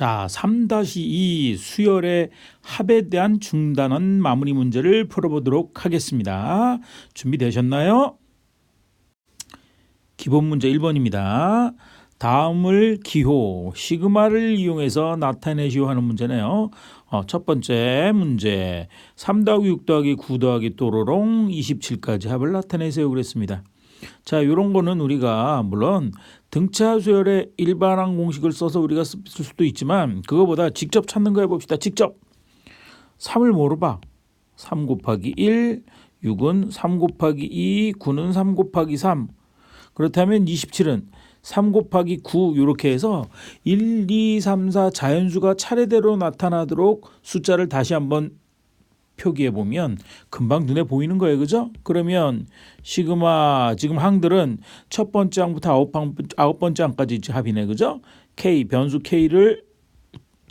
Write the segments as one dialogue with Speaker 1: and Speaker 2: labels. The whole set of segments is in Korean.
Speaker 1: 자, 3-2 수열의 합에 대한 중단원 마무리 문제를 풀어보도록 하겠습니다. 준비되셨나요? 기본 문제 1번입니다. 다음을 기호 시그마를 이용해서 나타내시오 하는 문제네요. 첫 번째 문제 3-6-9 또로롱 27까지 합을 나타내세요 그랬습니다. 자, 이런 거는 우리가 물론 등차 수열의 일반항 공식을 써서 우리가 쓸 수도 있지만 그거보다 직접 찾는 거 해봅시다. 직접 3을 뭐로 봐? 3 곱하기 1, 6은 3 곱하기 2, 9는 3 곱하기 3. 그렇다면 27은 3 곱하기 9 이렇게 해서 1, 2, 3, 4 자연수가 차례대로 나타나도록 숫자를 다시 한번 표기해 보면 금방 눈에 보이는 거예요. 그죠? 그러면 시그마 지금 항들은 첫 번째 항부터 아홉 번째 항까지 합이네. 그죠? K 변수 K를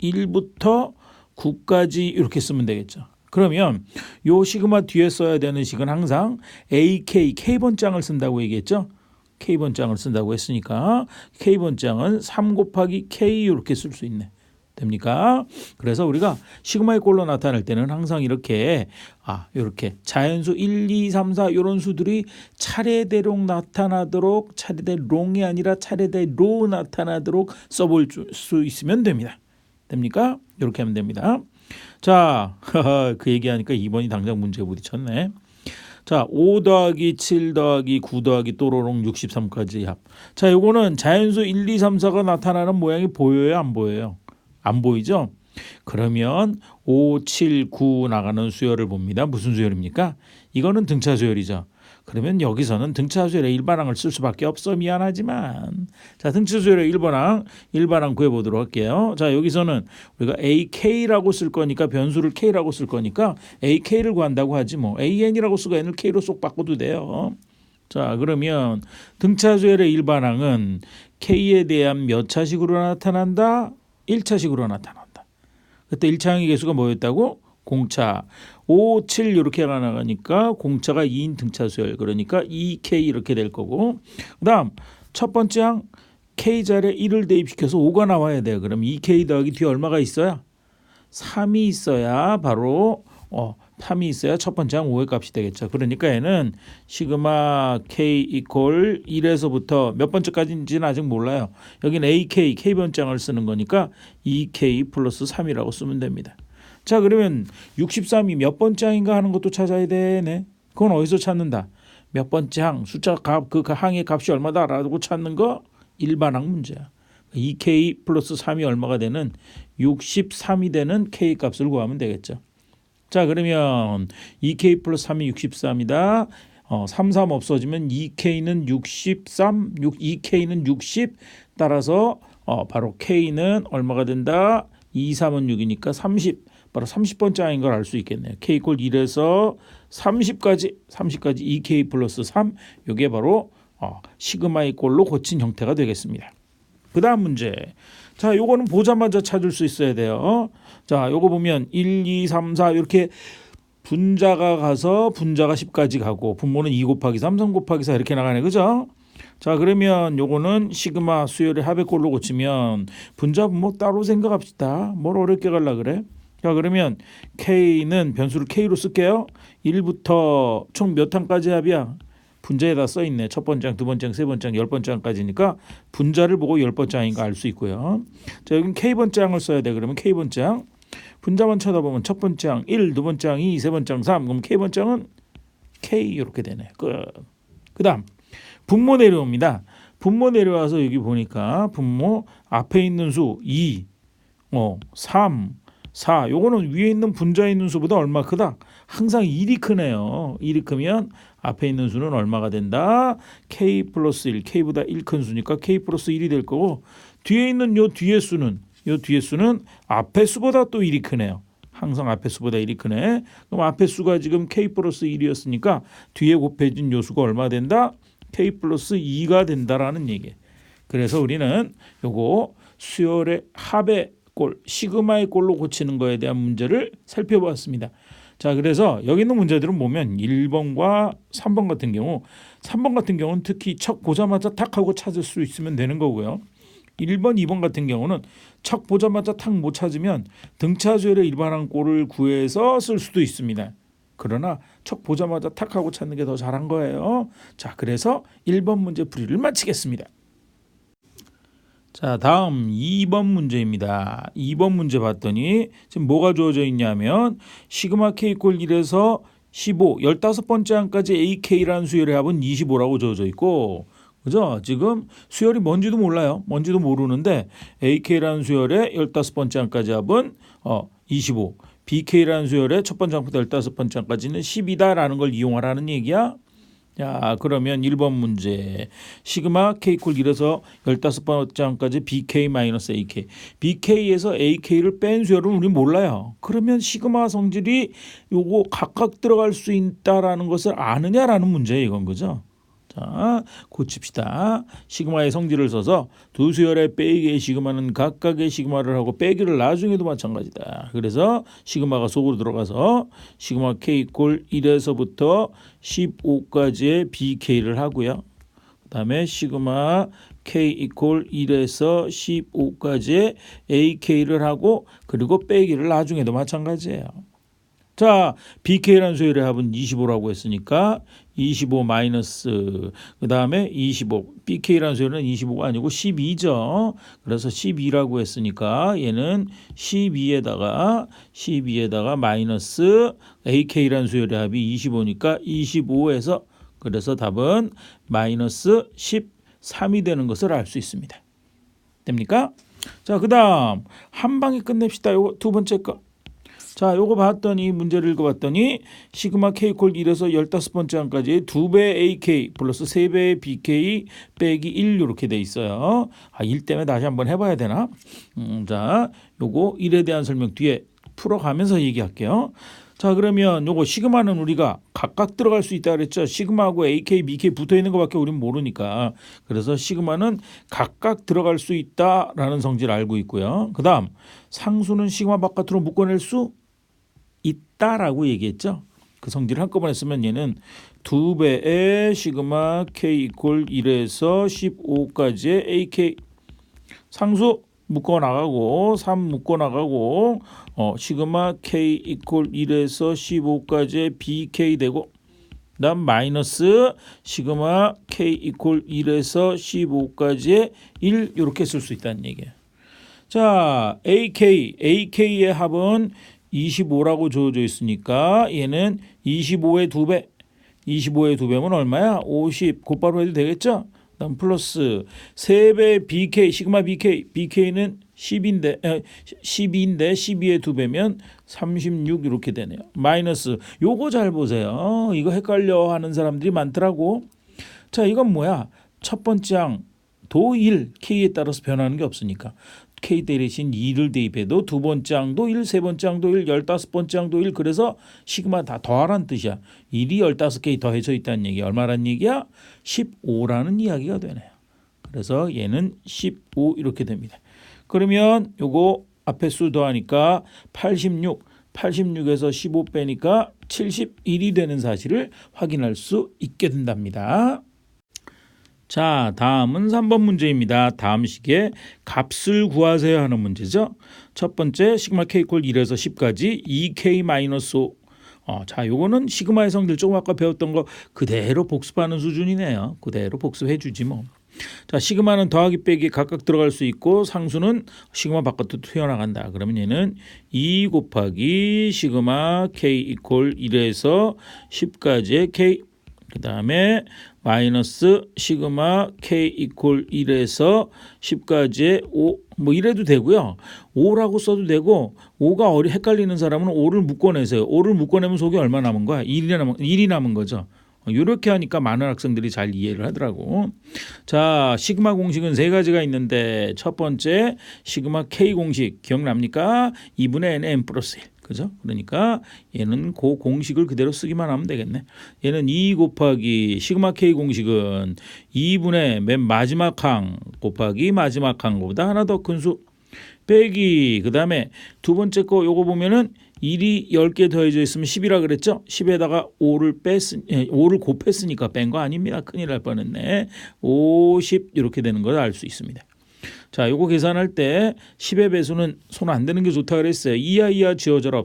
Speaker 1: 1부터 9까지 이렇게 쓰면 되겠죠. 그러면 요 시그마 뒤에 써야 되는 식은 항상 AK K번장을 쓴다고 얘기했죠. K번장을 쓴다고 했으니까 K번장은 3 곱하기 K 이렇게 쓸 수 있네. 됩니까? 그래서 우리가 시그마의 꼴로 나타낼 때는 항상 이렇게 자연수 1, 2, 3, 4 이런 수들이 차례대로 나타나도록 차례대로이 아니라 차례대로 나타나도록 써볼 수 있으면 됩니다. 됩니까? 이렇게 하면 됩니다. 자, 그 얘기하니까 2번이 당장 문제에 부딪혔네. 자, 5-7-9 또로롱 63까지 합. 자, 요거는 자연수 1, 2, 3, 4가 나타나는 모양이 보여요? 안 보여요? 안 보이죠? 그러면 5, 7, 9 나가는 수열을 봅니다. 무슨 수열입니까? 이거는 등차 수열이죠. 그러면 여기서는 등차 수열의 일반항을 쓸 수밖에 없어. 미안하지만. 자, 등차 수열의 일반항 구해보도록 할게요. 자, 여기서는 우리가 AK라고 쓸 거니까 변수를 K라고 쓸 거니까 AK를 구한다고 하지 뭐. AN이라고 쓰고 N을 K로 쏙 바꿔도 돼요. 자, 그러면 등차 수열의 일반항은 K에 대한 몇 차식으로 나타난다? 1차식으로 나타난다. 그때 1차항의 개수가 뭐였다고? 공차. 5, 7 이렇게 나가니까 공차가 2인 등차 수열. 그러니까 2K 이렇게 될 거고. 그다음 첫 번째 항 K 자리에 1을 대입시켜서 5가 나와야 돼요. 그럼 2K 더하기 뒤에 얼마가 있어야? 3이 있어야 바로 3이 있어야 첫 번째 항 5의 값이 되겠죠. 그러니까 얘는 시그마 K 이퀄 1에서부터 몇 번째까지인지는 아직 몰라요. 여기는 AK, K번장을 쓰는 거니까 2K 플러스 3이라고 쓰면 됩니다. 자, 그러면 63이 몇 번째 항인가 하는 것도 찾아야 되네. 그건 어디서 찾는다? 몇 번째 항, 숫자 값, 그 항의 값이 얼마다라고 찾는 거 일반항 문제야. 2K 플러스 3이 얼마가 되는 63이 되는 K 값을 구하면 되겠죠. 자, 그러면 2K 플러스 3이 63이다. 3, 3 없어지면 2K는 63, 2K는 60. 따라서 바로 K는 얼마가 된다? 2, 3은 6이니까 30. 바로 30번째 항인 걸 알 수 있겠네요. K 이퀄 1에서 30까지 2K 플러스 3. 이게 바로 시그마의 꼴로 고친 형태가 되겠습니다. 그 다음 문제. 자, 요거는 보자마자 찾을 수 있어야 돼요. 자, 요거 보면 1, 2, 3, 4 이렇게 분자가 가서 분자가 10까지 가고 분모는 2 곱하기 3, 3 곱하기 4 이렇게 나가네. 그죠? 자, 그러면 요거는 시그마 수열의 합의 꼴로 고치면 분자 분모 따로 생각합시다. 뭘 어렵게 갈라 그래? 자, 그러면 K는 변수를 K로 쓸게요. 1부터 총 몇 항까지 합이야? 분자에다 써있네. 첫 번째 항, 두 번째 항, 세 번째 항, 10번째 항까지니까 분자를 보고 10번째 항인가 알 수 있고요. 자, 여기는 K번째 항을 써야 돼. 그러면 K번째 항. 분자만 쳐다보면 첫 번째 항 1, 두 번째 항 2, 세 번째 항 3. 그럼 K번째 항은 K 이렇게 되네. 그 다음 분모 내려옵니다. 분모 내려와서 여기 보니까 분모 앞에 있는 수 2, 3, 4. 요거는 위에 있는 분자에 있는 수보다 얼마 크다? 항상 1이 크네요. 1이 크면 앞에 있는 수는 얼마가 된다? K 플러스 1. K보다 1 큰 수니까 K 플러스 1이 될 거고 뒤에 있는 요 뒤에 수는 앞에 수보다 또 1이 크네요. 항상 앞에 수보다 1이 크네. 그럼 앞에 수가 지금 K 플러스 1이었으니까 뒤에 곱해진 요 수가 얼마 된다? K 플러스 2가 된다라는 얘기예요. 그래서 우리는 요거 수열의 합의 꼴, 시그마의 꼴로 고치는 거에 대한 문제를 살펴보았습니다. 자, 그래서 여기 있는 문제들은 보면 1번과 3번 같은 경우 3번 같은 경우는 특히 첫 보자마자 탁 하고 찾을 수 있으면 되는 거고요. 1번, 2번 같은 경우는 척 보자마자 탁 못 찾으면 등차 수열의 일반항 꼴을 구해서 쓸 수도 있습니다. 그러나 척 보자마자 탁 하고 찾는 게 더 잘한 거예요. 자, 그래서 1번 문제 풀이를 마치겠습니다. 자, 다음 2번 문제입니다. 2번 문제 봤더니 지금 뭐가 주어져 있냐면 시그마 k 이퀄 1에서 15, 15번째 항까지 ak라는 수열의 합은 25라고 주어져 있고, 그죠? 지금 수열이 뭔지도 몰라요. 뭔지도 모르는데 ak라는 수열의 15번째 항까지 합은 25, bk라는 수열의 첫 번째 항부터 15번째 항까지는 10이다라는 걸 이용하라는 얘기야. 자, 그러면 1번 문제 시그마 k 이퀄 1에서 15번째 항까지 bk-ak bk에서 ak를 뺀 수열은 우리 몰라요. 그러면 시그마 성질이 요거 각각 들어갈 수 있다라는 것을 아느냐라는 문제예요. 이건 그죠? 자, 고칩시다. 시그마의 성질을 써서 두 수열의 빼기의 시그마는 각각의 시그마를 하고 빼기를 나중에도 마찬가지다. 그래서 시그마가 속으로 들어가서 시그마 k 이퀄 1에서부터 15까지의 bk를 하고요. 그 다음에 시그마 k 이퀄 1에서 15까지의 ak를 하고 그리고 빼기를 나중에도 마찬가지예요. 자, bk라는 수열의 합은 25라고 했으니까 25 마이너스 그 다음에 25 bk라는 수열은 25가 아니고 12죠. 그래서 12라고 했으니까 얘는 12에다가 마이너스 ak라는 수열의 합이 25니까 25에서 그래서 답은 마이너스 13이 되는 것을 알 수 있습니다. 됩니까? 자, 그 다음 한 방에 끝냅시다. 요거 두 번째 거. 자, 요거 봤더니 문제를 읽어봤더니 시그마 k 이퀄 1에서 15번째 항까지 2배 ak 플러스 3배 bk 빼기 1 이렇게 돼 있어요. 1 때문에 다시 한번 해봐야 되나? 자, 요거 1에 대한 설명 뒤에 풀어가면서 얘기할게요. 자, 그러면 요거 시그마는 우리가 각각 들어갈 수 있다 그랬죠. 시그마하고 ak, bk 붙어 있는 것밖에 우리는 모르니까. 그래서 시그마는 각각 들어갈 수 있다라는 성질을 알고 있고요. 그 다음 상수는 시그마 바깥으로 묶어낼 수 있다라고 얘기했죠. 그 성질을 한꺼번에 쓰면 얘는 2배의 시그마 k 이퀄 1에서 15까지의 ak 상수 묶어 나가고 3 묶어 나가고 시그마 k 이퀄 1에서 15까지의 bk 되고 그다음 마이너스 시그마 k 이퀄 1에서 15까지의 1 이렇게 쓸 수 있다는 얘기예요. 자, ak의 합은 25라고 주어져 있으니까 얘는 25의 2배 25의 2배면 얼마야? 50 곧바로 해도 되겠죠? 그다음 플러스 3배 bk 시그마 bk는 10인데 12의 2배면 36 이렇게 되네요. 마이너스 요거 잘 보세요. 이거 헷갈려 하는 사람들이 많더라고. 자, 이건 뭐야? 첫 번째 항도 1 k에 따라서 변하는 게 없으니까 k 대신 2를 대입해도 두 번째 항도 1, 세 번째 항도 1, 15번째 항도 1 그래서 시그마 다 더하라는 뜻이야. 1이 15개 더해져 있다는 얘기야. 얼마라는 얘기야? 15라는 이야기가 되네요. 그래서 얘는 15 이렇게 됩니다. 그러면 요거 앞에 수 더하니까 86에서 15 빼니까 71이 되는 사실을 확인할 수 있게 된답니다. 자, 다음은 3번 문제입니다. 다음 식의 값을 구하세요 하는 문제죠. 첫 번째 시그마 k 이퀄 1에서 10까지 2k-5 자, 요거는 시그마의 성질 조금 아까 배웠던 거 그대로 복습하는 수준이네요. 그대로 복습해 주지 뭐. 자, 시그마는 더하기 빼기 각각 들어갈 수 있고 상수는 시그마 바깥으로 튀어나간다. 그러면 얘는 2 곱하기 시그마 k 이퀄 1에서 10까지의 k 그 다음에 마이너스 시그마 k 이퀄 1에서 10까지의 5 뭐 이래도 되고요. 5라고 써도 되고 5가 헷갈리는 사람은 5를 묶어내세요. 5를 묶어내면 속에 얼마 남은 거야? 1이 남은 거죠. 이렇게 하니까 많은 학생들이 잘 이해를 하더라고. 자, 시그마 공식은 세 가지가 있는데 첫 번째 시그마 k 공식 기억납니까? 2분의 n 플러스 1. 그죠? 그러니까 얘는 그 공식을 그대로 쓰기만 하면 되겠네. 얘는 2 곱하기 시그마 k 공식은 2분의 맨 마지막 항 곱하기 마지막 항보다 하나 더 큰 수 빼기 그 다음에 두 번째 거 요거 보면은 1이 10개 더해져 있으면 10이라 그랬죠? 10에다가 5를 곱했으니까 뺀 거 아닙니다. 큰일 날 뻔했네. 50 이렇게 되는 걸 알 수 있습니다. 자, 요거 계산할 때 10의 배수는 손 안 대는 게 좋다 그랬어요. 이하 지워져라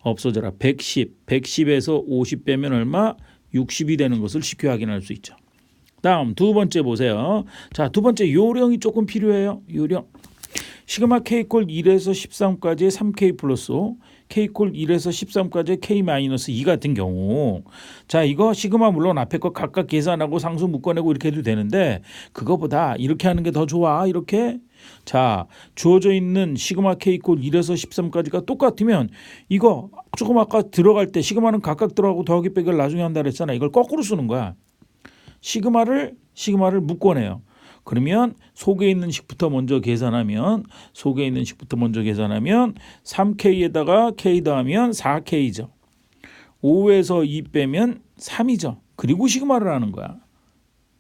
Speaker 1: 없어져라. 110에서 50 빼면 얼마? 60이 되는 것을 쉽게 확인할 수 있죠. 다음 두 번째 보세요. 자, 두 번째 요령이 조금 필요해요. 요령. 시그마 K 꼴 1에서 13까지의 3K 플러스 5, K 꼴 1에서 13까지의 K 마이너스 2 같은 경우, 자, 이거 시그마 물론 앞에 거 각각 계산하고 상수 묶어내고 이렇게 해도 되는데 그거보다 이렇게 하는 게 더 좋아. 이렇게. 자, 주어져 있는 시그마 K 꼴 1에서 13까지가 똑같으면 이거 조금 아까 들어갈 때 시그마는 각각 들어가고 더하기 빼기를 나중에 한다 그랬잖아. 이걸 거꾸로 쓰는 거야. 시그마를 묶어내요. 그러면 속에 있는 식부터 먼저 계산하면 3K에다가 K 더하면 4K죠. 5에서 2 빼면 3이죠. 그리고 시그마를 하는 거야.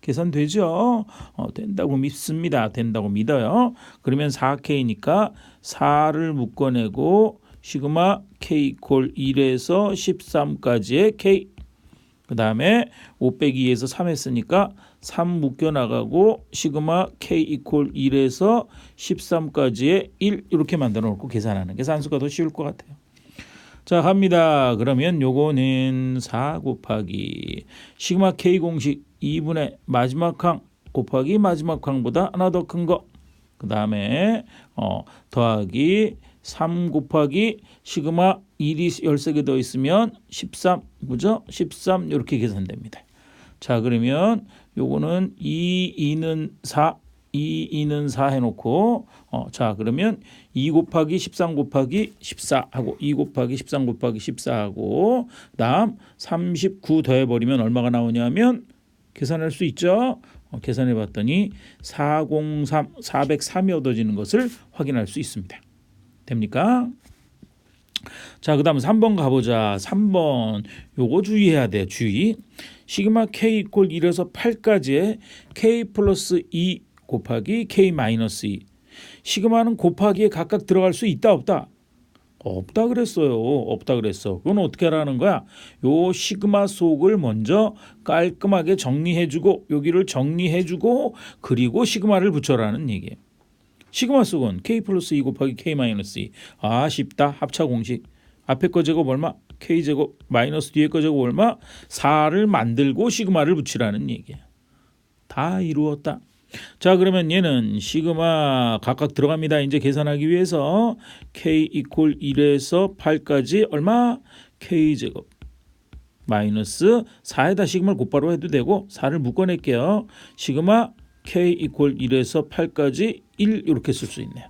Speaker 1: 계산되죠? 된다고 믿습니다. 된다고 믿어요. 그러면 4K니까 4를 묶어내고 시그마 K 콜 1에서 13까지의 K, 그 다음에 5 빼기 2에서 3 했으니까 3 묶여나가고 시그마 K 이퀄 1에서 13까지의 1 이렇게 만들어 놓고 계산하는 게 산수가 더 쉬울 것 같아요. 자, 갑니다. 그러면 요거는 4 곱하기 시그마 K 공식 2분의 마지막 항 곱하기 마지막 항보다 하나 더 큰 거, 그 다음에 더하기 3 곱하기 시그마 1이 13개 더 있으면 13, 그죠? 13 이렇게 계산됩니다. 자, 그러면 요거는 2는 4 해놓고 자, 그러면 2 곱하기 13 곱하기 14 하고 2 곱하기 13 곱하기 14 하고 다음 39 더해버리면 얼마가 나오냐면 계산할 수 있죠. 계산해 봤더니 403이 얻어지는 것을 확인할 수 있습니다. 됩니까? 자, 그 다음 3번 가보자. 3번 요거 주의해야 돼. 주의. 시그마 K 이퀄 1에서 8까지의 K 플러스 2 곱하기 K 마이너스 2. 시그마는 곱하기에 각각 들어갈 수 있다 없다? 없다 그랬어요. 없다 그랬어. 그건 어떻게 하라는 거야? 요 시그마 속을 먼저 깔끔하게 정리해주고 여기를 정리해주고 그리고 시그마를 붙여라는 얘기예요. 시그마 속은 K 플러스 2 곱하기 K 마이너스 2. 아, 쉽다. 합차 공식. 앞에 거 제곱 얼마? K 제곱 마이너스 뒤에 거 제곱 얼마? 4를 만들고 시그마를 붙이라는 얘기야. 다 이루었다. 자, 그러면 얘는 시그마 각각 들어갑니다. 이제 계산하기 위해서 K 이퀄 1에서 8까지 얼마? K 제곱 마이너스 4에다 시그마를 곧바로 해도 되고 4를 묶어낼게요. 시그마 K 이퀄 1에서 8까지 1 이렇게 쓸 수 있네요.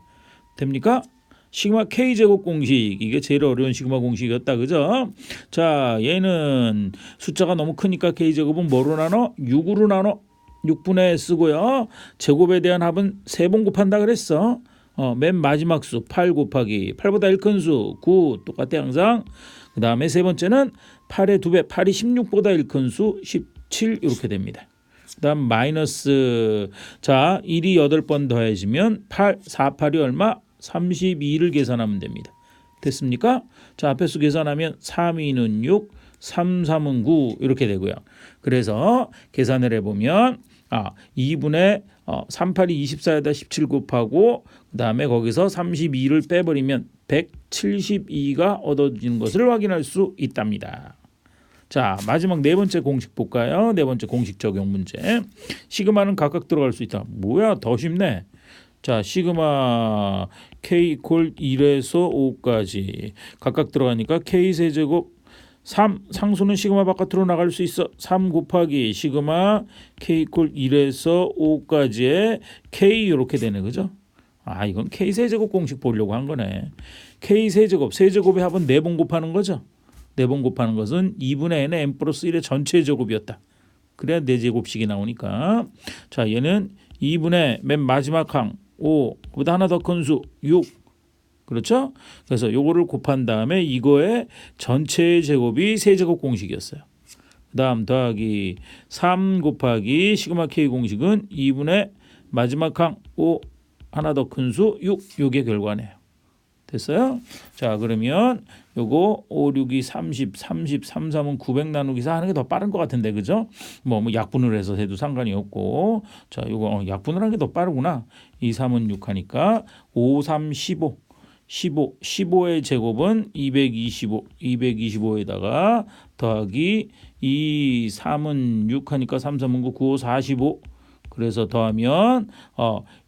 Speaker 1: 됩니까? 시그마 K 제곱 공식, 이게 제일 어려운 시그마 공식이었다, 그죠? 자, 얘는 숫자가 너무 크니까 K 제곱은 뭐로 나눠? 6으로 나눠. 6분의 쓰고요. 제곱에 대한 합은 3번 곱한다 그랬어. 맨 마지막 수 8 곱하기 8보다 1 큰 수 9 똑같아 항상. 그 다음에 세 번째는 8의 2배 8이 16보다 1 큰 수 17 이렇게 됩니다. 그 다음 마이너스, 자, 1이 8번 더해지면 4, 8이 얼마? 32를 계산하면 됩니다. 됐습니까? 자, 앞에 수 계산하면 3, 2는 6, 3, 3은 9 이렇게 되고요. 그래서 계산을 해보면 2분의 3, 8이 24에다 17 곱하고 그 다음에 거기서 32를 빼버리면 172가 얻어지는 것을 확인할 수 있답니다. 자, 마지막 네 번째 공식 볼까요? 네 번째 공식 적용 문제. 시그마는 각각 들어갈 수 있다. 뭐야, 더 쉽네. 자, 시그마 K 이퀄 1에서 5까지 각각 들어가니까 K 세제곱 3, 상수는 시그마 바깥으로 나갈 수 있어. 3 곱하기 시그마 K 이퀄 1에서 5까지의 K 이렇게 되네, 그죠? 이건 K 세제곱 공식 보려고 한 거네. K 세제곱, 세제곱의 합은 4번 곱하는 거죠. 4번 곱하는 것은 2분의 n의 n 플러스 1의 전체 제곱이었다. 그래야 4제곱식이 나오니까. 자, 얘는 2분의 맨 마지막 항 5, 그보다 하나 더 큰 수 6. 그렇죠? 그래서 요거를 곱한 다음에 이거의 전체 제곱이 세제곱 공식이었어요. 그 다음 더하기 3 곱하기 시그마 K 공식은 2분의 마지막 항 5, 하나 더 큰 수 6. 요게 결과네요. 됐어요? 자, 그러면 요거 5, 6, 2, 30, 30, 3, 3은 900 나누기 4 하는 게 더 빠른 것 같은데, 그죠? 뭐 약분을 해서 해도 상관이 없고. 자, 요거 약분을 하는 게 더 빠르구나. 2, 3은 6 하니까 5, 3, 15. 15의 제곱은 225. 225에다가 더하기 2, 3은 6 하니까 3, 3은 9, 9, 5, 45. 그래서 더하면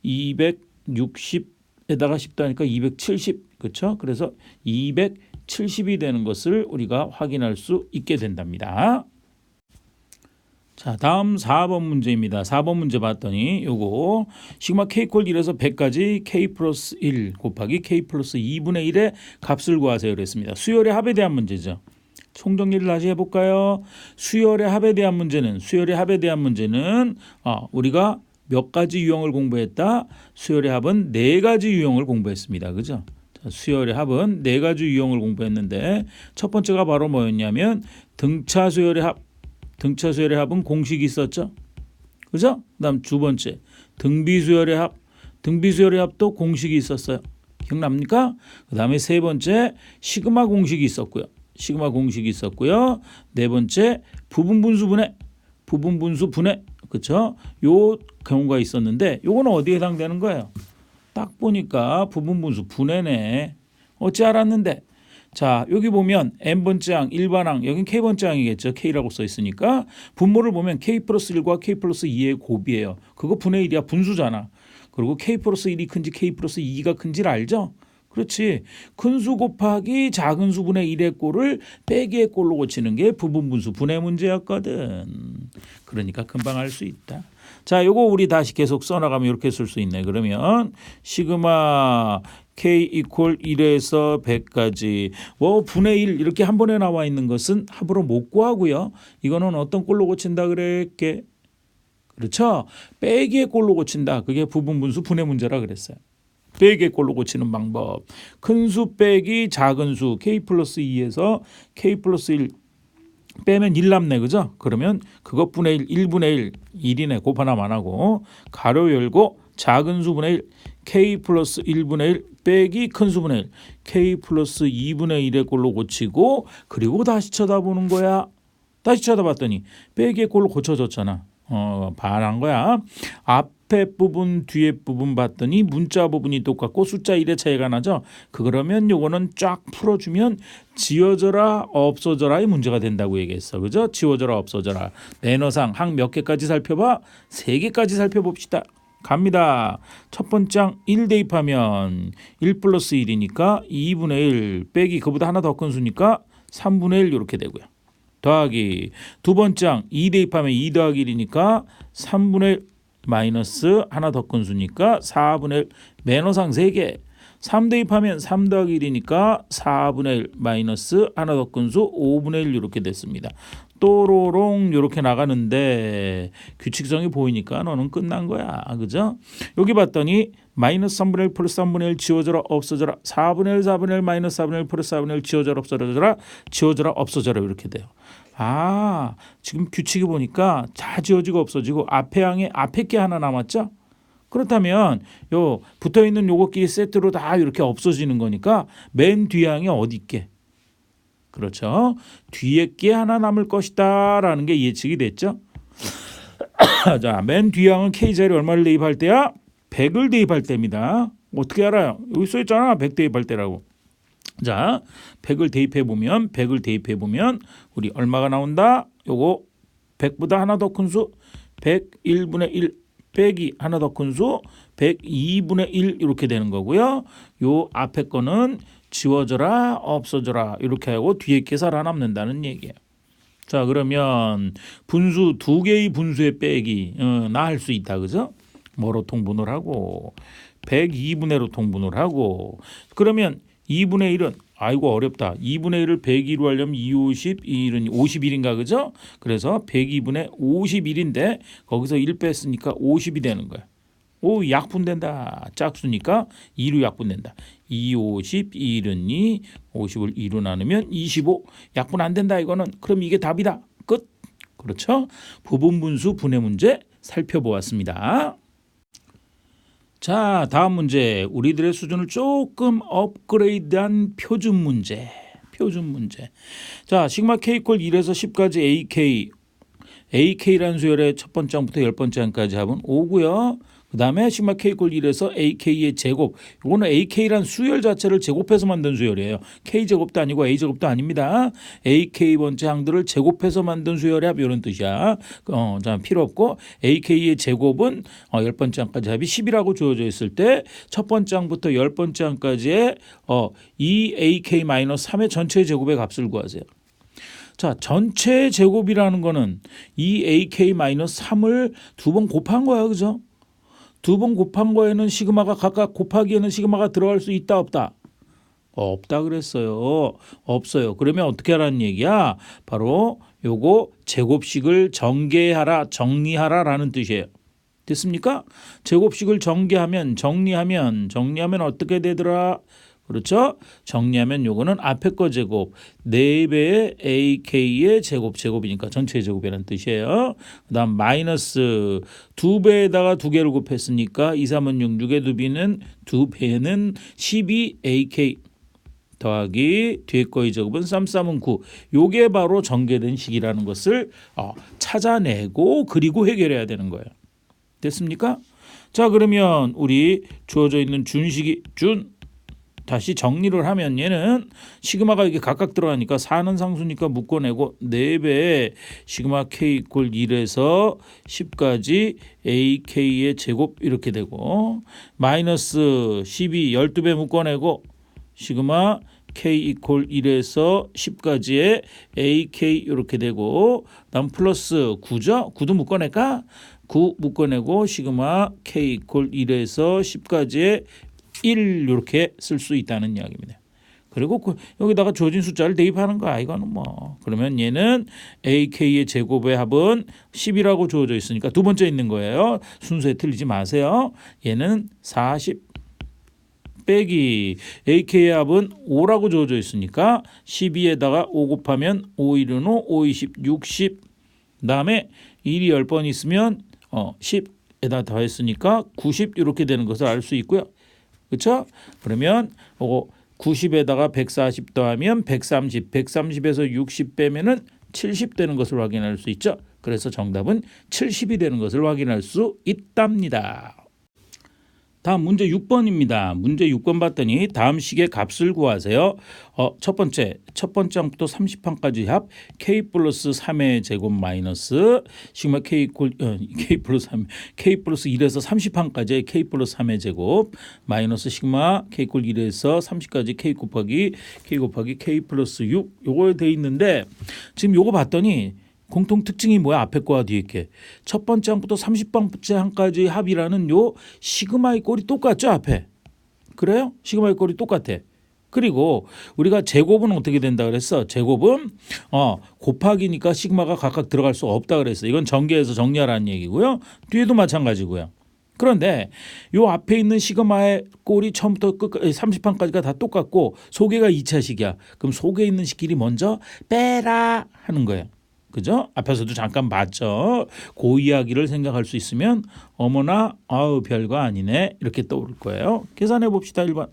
Speaker 1: 260에다가 10 더하니까 270. 그렇죠? 그래서 270이 되는 것을 우리가 확인할 수 있게 된답니다. 자, 다음 4번 문제입니다. 4번 문제 봤더니 요거 시그마 k 콜 1에서 100까지 k 플러스 1 곱하기 k 플러스 2분의 1의 값을 구하세요 그랬습니다. 수열의 합에 대한 문제죠. 총정리를 다시 해볼까요? 수열의 합에 대한 문제는 우리가 몇 가지 유형을 공부했다? 수열의 합은 4가지 유형을 공부했습니다. 그죠? 자, 수열의 합은 4가지 유형을 공부했는데 첫 번째가 바로 뭐였냐면 등차 수열의 합. 등차 수열의 합은 공식이 있었죠. 그죠? 그다음 두 번째 등비 수열의 합. 등비 수열의 합도 공식이 있었어요. 기억납니까? 그다음에 세 번째 시그마 공식이 있었고요. 네 번째 부분분수 분해. 그렇죠? 요 경우가 있었는데 요거는 어디에 해당되는 거예요? 딱 보니까 부분분수 분해네. 어찌 알았는데? 자, 여기 보면 n번째 항, 일반항, 여긴 k번째 항이겠죠. k라고 써 있으니까 분모를 보면 k 플러스 1과 k 플러스 2의 곱이에요. 그거 분의 1이야. 분수잖아. 그리고 k 플러스 1이 큰지 k 플러스 2가 큰지를 알죠? 그렇지. 큰 수 곱하기 작은 수분의 1의 꼴을 빼기의 꼴로 고치는 게 부분분수 분해 문제였거든. 그러니까 금방 알 수 있다. 자, 요거 우리 다시 계속 써나가면 이렇게 쓸 수 있네. 그러면 시그마 k 이퀄 1에서 100까지 분의 1 이렇게 한 번에 나와 있는 것은 합으로 못 구하고요. 이거는 어떤 꼴로 고친다 그랬게? 그렇죠. 빼기의 꼴로 고친다. 그게 부분분수 분해 문제라 그랬어요. 빼기의 꼴로 고치는 방법. 큰 수 빼기 작은 수 k 플러스 2에서 k 플러스 1 빼면 1 남네. 그죠? 그러면 그것분의 1, 1분의 1, 1이네. 곱 하나만 하고 가로 열고 작은 수분의 1 k 플러스 1분의 1 빼기 큰 수분의 1 k 플러스 2분의 1의 꼴로 고치고 그리고 다시 쳐다보는 거야. 다시 쳐다봤더니 빼기의 꼴로 고쳐졌잖아. 반한 거야. 앞에 부분 뒤에 부분 봤더니 문자 부분이 똑같고 숫자 1의 차이가 나죠. 그러면 요거는 쫙 풀어주면 지워져라 없어져라의 문제가 된다고 얘기했어. 그죠? 지워져라 없어져라. 매너상 항 몇 개까지 살펴봐? 3개까지 살펴봅시다. 갑니다. 첫 번째 항 1 대입하면 1 플러스 1이니까 2분의 1 빼기 그보다 하나 더 큰 수니까 3분의 1 이렇게 되고요. 더하기 두 번째 항 2 대입하면 2 더하기 1이니까 3분의 1 마이너스 하나 더 큰 수니까 4분의 1 매너상 3개 3 대입하면 3 더하기 1이니까 4분의 1 마이너스 하나 더 큰 수 5분의 1 이렇게 됐습니다. 또로롱 이렇게 나가는데 규칙성이 보이니까 너는 끝난 거야. 그죠? 여기 봤더니 마이너스 3분의 1 플러스 3분의 1 지워져라 없어져라 4분의 1 4분의 1 마이너스 4분의 1 플러스 4분의 1 지워져라 지워져라 없어져라 이렇게 돼요. 지금 규칙이 보니까 다 지워지고 없어지고 앞에 항에 앞에 게 하나 남았죠? 그렇다면 요 붙어있는 요것끼리 세트로 다 이렇게 없어지는 거니까 맨 뒤에 항이 어디 있게? 그렇죠. 뒤에 게 하나 남을 것이다 라는 게 예측이 됐죠. 자, 맨 뒤에 항은 K자리 얼마를 대입할 때야? 100을 대입할 때입니다. 어떻게 알아요? 여기 써있잖아. 100 대입할 때라고. 자, 100을 대입해 보면 우리 얼마가 나온다? 요거 100보다 하나 더 큰 수 101분의 1 빼기 하나 더 큰 수 102분의 1 이렇게 되는 거고요. 요 앞에 거는 지워져라 없어져라 이렇게 하고 뒤에 게 살아남는다는 얘기예요. 자, 그러면 분수 2개의 분수의 빼기 나 할 수 있다. 그죠? 뭐로 통분을 하고 102분의로 통분을 하고 그러면 2분의 1은 아이고 어렵다. 2분의 1을 102로 하려면 2, 50, 2는 51인가 그죠? 그래서 102분의 51인데 거기서 1 뺐으니까 50이 되는 거야. 오, 약분된다. 짝수니까 2로 약분된다. 2, 50, 1은 2, 50을 2로 나누면 25. 약분 안 된다 이거는. 그럼 이게 답이다. 끝. 그렇죠? 부분분수 분해 문제 살펴보았습니다. 자, 다음 문제. 우리들의 수준을 조금 업그레이드한 표준 문제. 자, 시그마 k 이퀄 1에서 10까지 AK라는 수열의 첫 번째 항부터 10번째 항까지 합은 5고요. 그 다음에 시그마 k 이퀄 1에서 AK의 제곱. 이거는 AK라는 수열 자체를 제곱해서 만든 수열이에요. K제곱도 아니고 A제곱도 아닙니다. AK 번째 항들을 제곱해서 만든 수열의 합 이런 뜻이야. 자, 필요 없고 AK의 제곱은 10번째 항까지 합이 10이라고 주어져 있을 때 첫 번째 항부터 10번째 항까지의 2AK-3의 전체 제곱의 값을 구하세요. 자, 전체 제곱이라는 거는 2AK-3을 두 번 곱한 거야. 그죠? 두 번 곱한 거에는 시그마가 각각 곱하기에는 시그마가 들어갈 수 있다 없다? 없다 그랬어요. 없어요. 그러면 어떻게 하라는 얘기야? 바로 요거 제곱식을 정리하라라는 뜻이에요. 됐습니까? 제곱식을 정리하면 어떻게 되더라? 그렇죠? 정리하면 요거는 앞에 거 제곱 4배의 AK의 제곱이니까 전체 제곱이라는 뜻이에요. 그 다음 마이너스 2배에다가 2개를 곱했으니까 2, 3은 6, 6의 2배는 2배는 12AK 더하기 뒤에 거의 제곱은 3, 3은 9. 요게 바로 전개된 식이라는 것을 찾아내고 그리고 해결해야 되는 거예요. 됐습니까? 자, 그러면 우리 주어져 있는 준식이 다시 정리를 하면 얘는 시그마가 이게 각각 들어가니까 4는 상수니까 묶어내고 4배에 시그마 k 이퀄 1에서 10까지 ak의 제곱 이렇게 되고 마이너스 12 12배 묶어내고 시그마 k 이퀄 1에서 10까지의 ak 이렇게 되고 다음 플러스 9죠. 9도 묶어낼까? 9 묶어내고 시그마 k 이퀄 1에서 10까지의 1 이렇게 쓸 수 있다는 이야기입니다. 그리고 여기다가 주어진 숫자를 대입하는 거야. 이거는 뭐. 그러면 얘는 AK의 제곱의 합은 10이라고 주어져 있으니까 두 번째 있는 거예요. 순서에 틀리지 마세요. 얘는 40 빼기 AK의 합은 5라고 주어져 있으니까 12에다가 5 곱하면 5, 1은 5, 5, 20, 60. 그다음에 1이 10번 있으면 10에다 더했으니까 90 이렇게 되는 것을 알 수 있고요. 그렇죠? 그러면 90에다가 140 더하면 130, 130에서 60 빼면은 70 되는 것을 확인할 수 있죠. 그래서 정답은 70이 되는 것을 확인할 수 있답니다. 다음 문제 6번입니다. 문제 6번 봤더니 다음 식의 값을 구하세요. 첫 번째 항부터 30항까지 합 k 플러스 3의 제곱 마이너스 시그마 k 플러스 3 k 플러스 1에서 30항까지의 k 플러스 3의 제곱 마이너스 시그마 k 이퀄 1에서 30까지 k 곱하기 k 플러스 6 요거에 돼 있는데 지금 요거 봤더니 공통 특징이 뭐야? 앞에 거와 뒤에 게. 첫 번째 항부터 30번째 항까지 합이라는 요 시그마의 꼴이 똑같죠? 앞에. 그래요? 시그마의 꼴이 똑같아. 그리고 우리가 제곱은 어떻게 된다 그랬어? 제곱은 곱하기니까 시그마가 각각 들어갈 수 없다 그랬어. 이건 전개해서 정리하라는 얘기고요. 뒤에도 마찬가지고요. 그런데 요 앞에 있는 시그마의 꼴이 처음부터 끝까지 30항까지가 다 똑같고 소개가 2차식이야. 그럼 속에 있는 식끼리 먼저 빼라 하는 거예요. 그죠? 앞에서도 잠깐 봤죠. 그 이야기를 생각할 수 있으면 어머나 별거 아니네 이렇게 떠오를 거예요. 계산해 봅시다. 1번.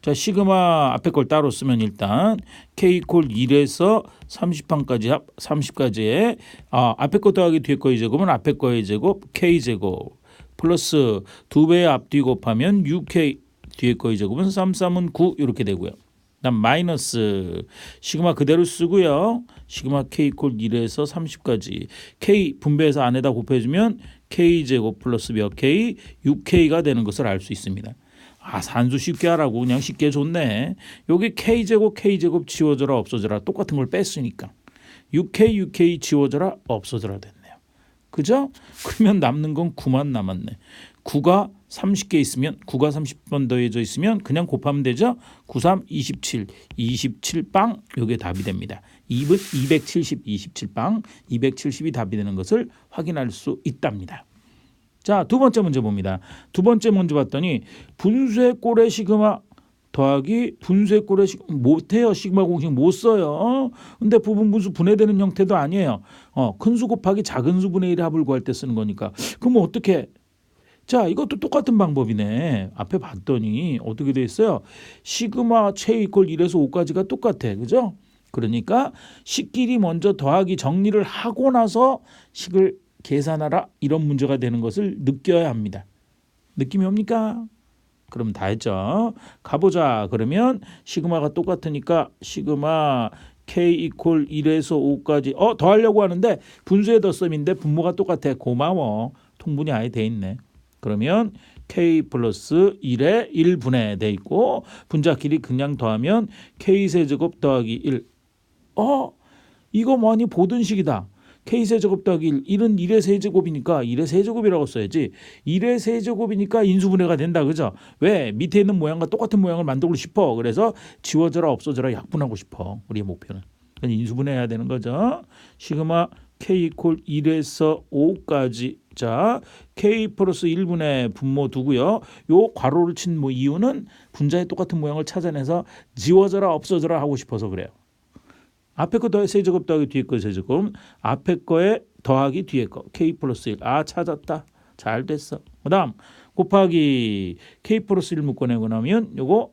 Speaker 1: 자, 시그마 앞에 걸 따로 쓰면 일단 k 이퀄 1에서 30항까지 합 30까지의 앞에 거 더하기 뒤에 거의 제곱은 앞에 거의 제곱 k 제곱 플러스 2배의 앞뒤 곱하면 6k 뒤에 거의 제곱은 3, 3은 9 이렇게 되고요. 그다음 마이너스 시그마 그대로 쓰고요. 시그마 k 이퀄 1에서 30까지 k 분배해서 안에다 곱해주면 k 제곱 플러스 몇 k 6k가 되는 것을 알 수 있습니다. 산수 쉽게 하라고 그냥 쉽게 줬네. 여기 k 제곱 지워져라 없어져라 똑같은 걸 뺐으니까 6k 지워져라 없어져라 됐네요. 그죠? 그러면 남는 건 9만 남았네. 9가 30개 있으면 9가 30번 더해져 있으면 그냥 곱하면 되죠. 9, 3, 27, 27빵 이게 답이 됩니다. 270, 27빵, 270이 답이 되는 것을 확인할 수 있답니다. 자, 두 번째 문제 봅니다. 두 번째 문제 봤더니 분수의 꼴의 시그마 더하기 분수의 꼴의 못해요. 시그마 공식 못 써요. 근데 부분분수 분해되는 형태도 아니에요. 큰 수 곱하기 작은 수 분의 1의 합을 구할 때 쓰는 거니까. 그럼 어떻게 자, 이것도 똑같은 방법이네. 앞에 봤더니 어떻게 돼 있어요? 시그마 최 이퀄 1에서 5까지가 똑같아. 그죠? 그러니까 식끼리 먼저 더하기 정리를 하고 나서 식을 계산하라 이런 문제가 되는 것을 느껴야 합니다. 느낌이 옵니까? 그럼 다 했죠. 가보자. 그러면 시그마가 똑같으니까 시그마 K 이퀄 1에서 5까지 더하려고 하는데 분수의 덧셈인데 분모가 똑같아. 고마워. 통분이 아예 돼 있네. 그러면 K 플러스 1에 1분의 돼 있고 분자끼리 그냥 더하면 K세제곱 더하기 1. 이거 많이 보던 식이다. K세제곱 더하기 1. 1은 1의 세제곱이니까 1의 세제곱이라고 써야지. 1의 세제곱이니까 인수분해가 된다. 그죠? 왜? 밑에 있는 모양과 똑같은 모양을 만들고 싶어. 그래서 지워져라 없어져라 약분하고 싶어. 우리의 목표는. 인수분해해야 되는 거죠. 시그마 K 이퀄 1에서 5까지. 자, K 플러스 1분의 분모 두고요. 요 괄호를 친 이유는 분자의 똑같은 모양을 찾아내서 지워져라 없어져라 하고 싶어서 그래요. 앞에 거 더해 세제곱 더하기 뒤에 거 세제곱. 앞에 거에 더하기 뒤에 거. K 플러스 1. 찾았다. 잘 됐어. 그 다음 곱하기 K 플러스 1 묶어내고 나면 요거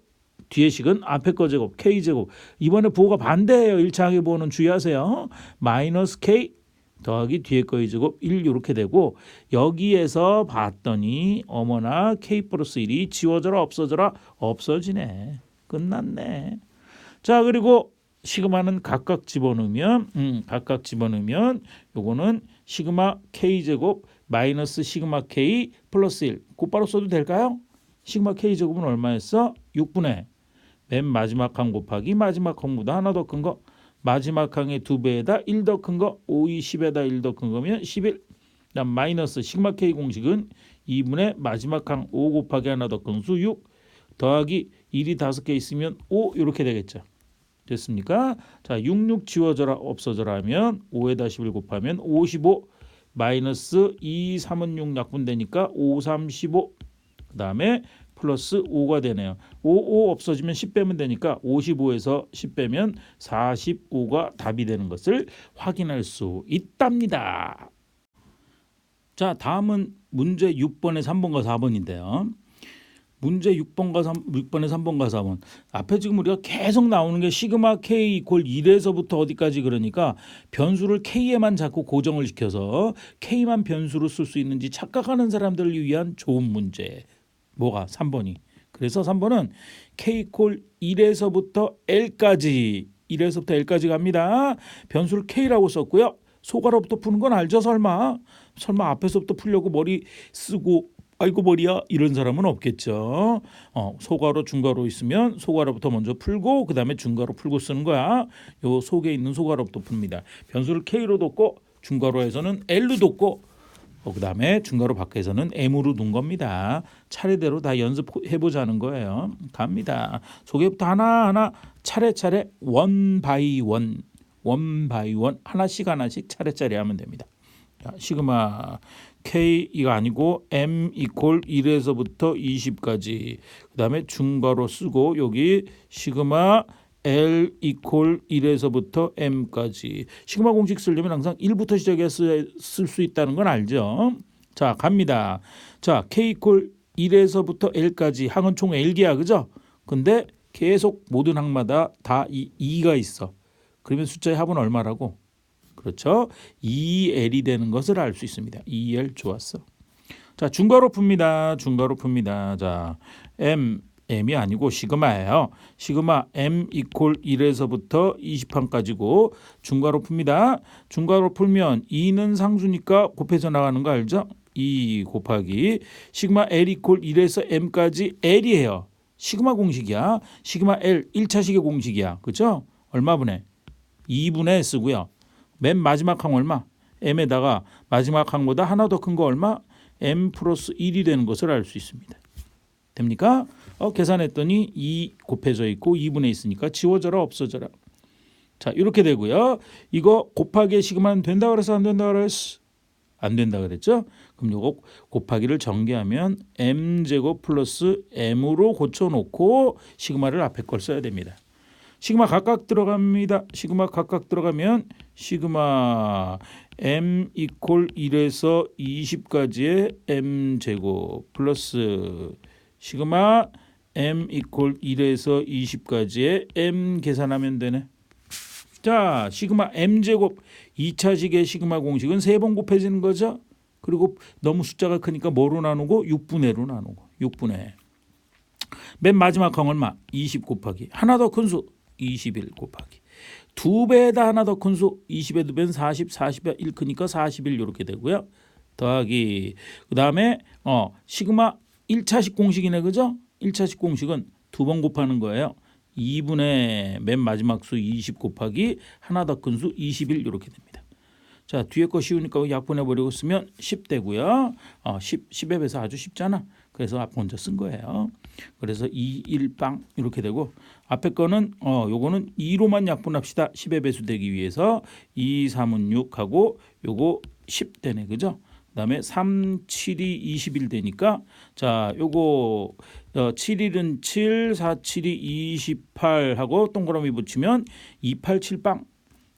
Speaker 1: 뒤에 식은 앞에 거 제곱 K제곱. 이번에 부호가 반대예요. 1차하게 부호는 주의하세요. 마이너스 K 더하기 뒤에 거의 제곱 1 이렇게 되고 여기에서 봤더니 어머나 K 플러스 1이 지워져라 없어져라 없어지네. 끝났네. 자, 그리고 시그마는 각각 집어넣으면 요거는 시그마 K제곱 마이너스 시그마 K 플러스 1 곧바로 써도 될까요? 시그마 K제곱은 얼마였어? 6분의 맨 마지막 항 곱하기 마지막 항보다 하나 더 큰 거 마지막 항의 2배에다 1 더 큰 거 5, 2, 10에다 1 더 큰 거면 11. 그다음 마이너스 시그마 K 공식은 2분의 마지막 항 5 곱하기 하나 더 큰 수 6 더하기 1이 5개 있으면 5 이렇게 되겠죠. 됐습니까? 자, 66 지워져라 없어져라 하면 5에다 11 곱하면 55 마이너스 2, 3은 6 약분되니까 5, 3, 15 그 다음에 플러스 5가 되네요. 5 없어지면 10 빼면 되니까 55에서 10 빼면 45가 답이 되는 것을 확인할 수 있답니다. 자, 다음은 문제 6번에 3번과 4번인데요. 문제 6번과 6번에 3번과 4번. 앞에 지금 우리가 계속 나오는 게 시그마 K 이퀄 1에서부터 어디까지 그러니까 변수를 K에만 자꾸 고정을 시켜서 K만 변수로 쓸 수 있는지 착각하는 사람들을 위한 좋은 문제. 뭐가? 3번이. 그래서 3번은 K 이퀄 1에서부터 L까지 1에서부터 L까지 갑니다. 변수를 K라고 썼고요. 소괄호부터 푸는 건 알죠? 설마 앞에서부터 풀려고 머리 쓰고 아이고 머리야 이런 사람은 없겠죠. 소괄호 중괄호 있으면 소괄호부터 먼저 풀고 그 다음에 중괄호 풀고 쓰는 거야. 요 속에 있는 소괄호부터 풉니다. 변수를 K로 뒀고 중괄호에서는 L로 뒀고 그 다음에 중괄호 밖에서는 M으로 둔 겁니다. 차례대로 다 연습해보자는 거예요. 갑니다. 소개부터 하나하나 차례차례 원 바이 원 하나씩 차례차례 하면 됩니다. 자, 시그마 K 이거 아니고 M 이퀄 1에서부터 20까지 그 다음에 중괄호 쓰고 여기 시그마 L 이퀄 1에서부터 M까지 시그마 공식 쓰려면 항상 1부터 시작해서 쓸 수 있다는 건 알죠. 자, 갑니다. 자, K 이퀄 1에서부터 L까지 항은 총 L개야 그죠? 근데 계속 모든 항마다 다 2가 있어. 그러면 숫자의 합은 얼마라고? 그렇죠. 2L이 되는 것을 알 수 있습니다. 2L 좋았어. 자, 중괄호 풉니다. 자, M이 아니고 시그마예요. 시그마 M 이퀄 1에서부터 20항까지고 중괄호 풉니다. 중괄호 풀면 2는 상수니까 곱해서 나가는 거 알죠? 2 곱하기 시그마 L 이퀄 1에서 M까지 L이에요. 시그마 공식이야. 시그마 L 1차식의 공식이야. 그렇죠? 얼마분의? 2분의 쓰고요. 맨 마지막 항 얼마? M에다가 마지막 항보다 하나 더 큰 거 얼마? M 플러스 1이 되는 것을 알 수 있습니다. 됩니까? 계산했더니 2 곱해져 있고 2분의 있으니까 지워져라 없어져라. 자, 이렇게 되고요. 이거 곱하기 시그마는 된다 그래서 안 된다 그랬어? 안 된다 그랬죠? 그럼 이거 곱하기를 전개하면 M제곱 플러스 M으로 고쳐놓고 시그마를 앞에 걸 써야 됩니다. 시그마 각각 들어갑니다. 시그마 각각 들어가면 시그마 m 이퀄 1에서 20까지의 m 제곱 플러스 시그마 m 이퀄 1에서 20까지의 m 계산하면 되네. 자, 시그마 m 제곱 2차식의 시그마 공식은 3번 곱해지는 거죠. 그리고 너무 숫자가 크니까 뭐로 나누고 6분의로 나누고 6분의 맨 마지막 항 얼마? 20 곱하기 하나 더 큰 수 21 곱하기 2배에다 하나 더 큰 수 20에 2배는 40, 40에 1 크니까 41 이렇게 되고요. 더하기 그 다음에 시그마 1차식 공식이네, 그죠? 1차식 공식은 2번 곱하는 거예요. 2분의 맨 마지막 수 20 곱하기 하나 더 큰 수 21 이렇게 됩니다. 자, 뒤에 거 쉬우니까 약분해버리고 쓰면 10 되고요. 10에 비해서 아주 쉽잖아. 그래서 앞 먼저 쓴 거예요. 그래서 2, 1빵 이렇게 되고 앞에 거는 요거는 2로만 약분합시다. 10의 배수 되기 위해서 2, 3은 6하고 요거 10 되네, 그죠? 그다음에 3, 7이 21 되니까 자, 요거 7일은 7, 4, 7이 28 하고 동그라미 붙이면 287빵.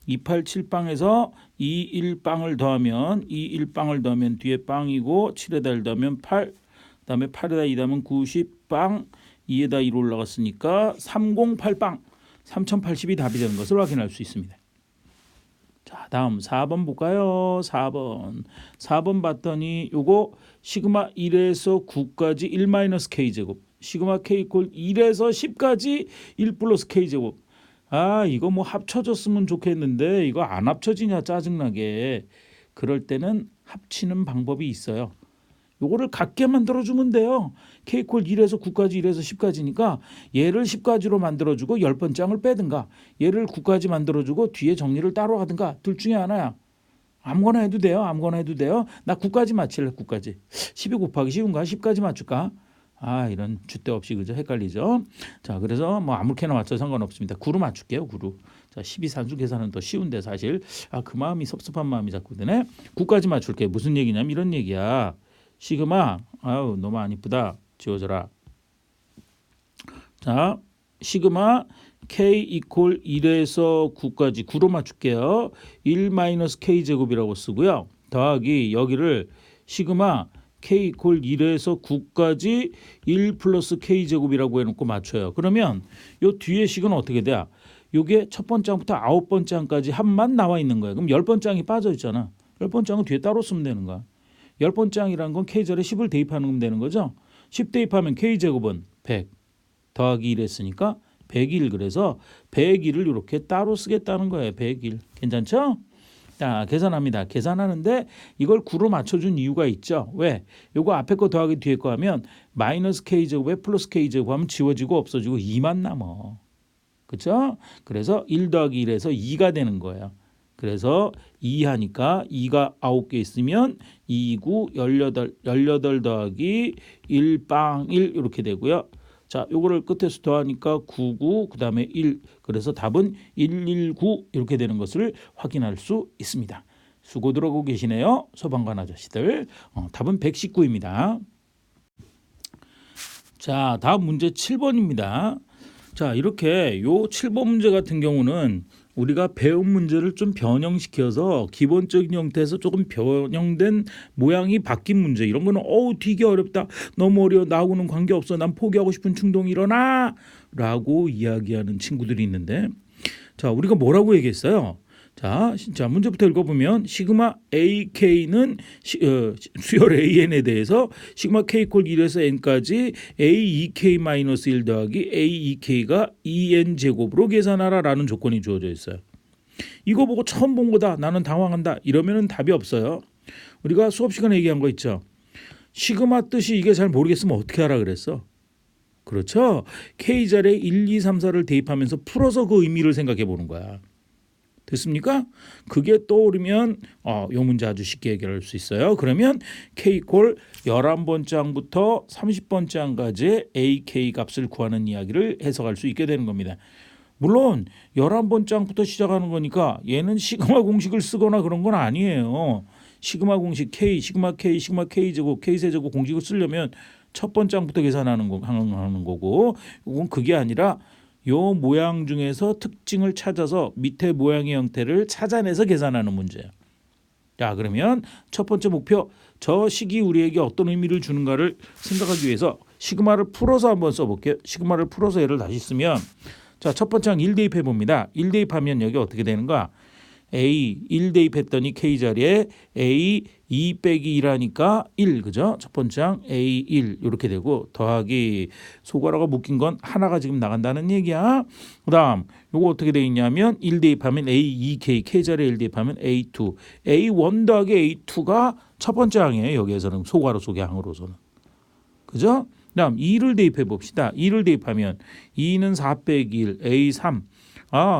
Speaker 1: 287빵에서 21빵을 더하면 21빵을 더하면 뒤에 빵이고 7에다 1 더하면 8, 그다음에 8에다 2 더하면 90빵, 2에다 1 올라갔으니까 308빵, 3080이 답이 되는 것을 확인할 수 있습니다. 자, 다음 4번 볼까요? 4번 봤더니 요거 시그마 1에서 9까지 1-k 제곱, 시그마 k 이퀄 1에서 10까지 1 플러스 k 제곱. 이거 뭐 합쳐졌으면 좋겠는데 이거 안 합쳐지냐 짜증나게. 그럴 때는 합치는 방법이 있어요. 요거를 같게 만들어주면 돼요. k 이퀄 1에서 9까지 1에서 10까지니까 얘를 10까지로 만들어주고 10번째 항을 빼든가 얘를 9까지 만들어주고 뒤에 정리를 따로 하든가 둘 중에 하나야. 아무거나 해도 돼요. 아무거나 해도 돼요. 나 9까지 맞힐래. 9까지. 12 곱하기 쉬운가? 10까지 맞출까? 이런 줏대 없이, 그죠? 헷갈리죠? 자, 그래서 뭐 아무렇게나 맞춰도 상관없습니다. 9로 맞출게요. 9로. 자, 12산수 계산은 더 쉬운데 사실 그 마음이 섭섭한 마음이 자꾸 드네. 9까지 맞출게. 무슨 얘기냐면 이런 얘기야. 시그마 너무 안 이쁘다. 지워져라. 자, 시그마 k 이퀄 1에서 9까지 9로 맞출게요. 1-k 제곱이라고 쓰고요. 더하기 여기를 시그마 k 이퀄 1에서 9까지 1 플러스 k 제곱이라고 해놓고 맞춰요. 그러면 요 뒤에 식은 어떻게 돼? 요게 첫 번째 항부터 9번째 항까지 합만 나와 있는 거예요. 그럼 10번째 항이 빠져 있잖아. 10번째 항은 뒤에 따로 쓰면 되는 거야. 10번째 항이라는 건 k절에 10을 대입하는 되는 거죠. 10 대입하면 k 제곱은 100 더하기 1 했으니까 101. 그래서 101을 이렇게 따로 쓰겠다는 거예요. 101. 괜찮죠? 자, 계산합니다. 계산하는데 이걸 9로 맞춰준 이유가 있죠. 왜? 요거 앞에 거 더하기 뒤에 거 하면 마이너스 k제곱에 플러스 k제곱 하면 지워지고 없어지고 2만 남어. 그렇죠? 그래서 1 더하기 1에서 2가 되는 거예요. 그래서 2 하니까 2가 9개 있으면 2, 9, 18 더하기 1빵 1 이렇게 되고요. 자, 요거를 끝에서 더하니까 99, 그 다음에 1. 그래서 답은 119 이렇게 되는 것을 확인할 수 있습니다. 수고들 하고 계시네요. 소방관 아저씨들. 답은 119입니다. 자, 다음 문제 7번입니다. 자, 이렇게 요 7번 문제 같은 경우는 우리가 배운 문제를 좀 변형시켜서 기본적인 형태에서 조금 변형된 모양이 바뀐 문제, 이런 거는 되게 어렵다, 너무 어려워, 나하고는 관계없어, 난 포기하고 싶은 충동이 일어나 라고 이야기하는 친구들이 있는데, 자, 우리가 뭐라고 얘기했어요? 자, 문제부터 읽어보면 시그마 AK는 수열 AN에 대해서 시그마 K 이퀄 1에서 N까지 AEK-1 더하기 AEK가 EN 제곱으로 계산하라 라는 조건이 주어져 있어요. 이거 보고 처음 본 거다, 나는 당황한다, 이러면 답이 없어요. 우리가 수업 시간에 얘기한 거 있죠. 시그마 뜻이 이게 잘 모르겠으면 어떻게 하라 그랬어? 그렇죠. K자리에 1, 2, 3, 4를 대입하면서 풀어서 그 의미를 생각해 보는 거야. 됐습니까? 그게 떠오르면 이 문제 아주 쉽게 해결할 수 있어요. 그러면 K 이퀄 11번째 항부터 30번째 항까지의 AK 값을 구하는 이야기를 해석할 수 있게 되는 겁니다. 물론 11번째 항부터 시작하는 거니까 얘는 시그마 공식을 쓰거나 그런 건 아니에요. 시그마 공식 K, 시그마 K, 시그마 K제곱, K세제곱 공식을 쓰려면 첫 번째 항부터 계산하는 거고, 이건 그게 아니라 요 모양 중에서 특징을 찾아서 밑에 모양의 형태를 찾아내서 계산하는 문제예요. 자, 그러면 첫 번째 목표, 저 식이 우리에게 어떤 의미를 주는가를 생각하기 위해서 시그마를 풀어서 한번 써볼게요. 시그마를 풀어서 얘를 다시 쓰면, 자, 첫 번째 항 1 대입해 봅니다. 1 대입하면 여기 어떻게 되는가? A 1 대입했더니 K 자리에 A 2 빼기 1하니까 1, 그죠? 첫 번째 항 A 1 이렇게 되고 더하기 소괄호가 묶인 건 하나가 지금 나간다는 얘기야. 그다음 요거 어떻게 돼 있냐면 1 대입하면 A 2K, K 자리에 1 대입하면 A2, A1 더하기 A2가 첫 번째 항이에요. 여기에서는 소괄호 속의 항으로서는, 그죠? 그다음 2를 대입해 봅시다. 2를 대입하면 2는 4 빼기 1, A3.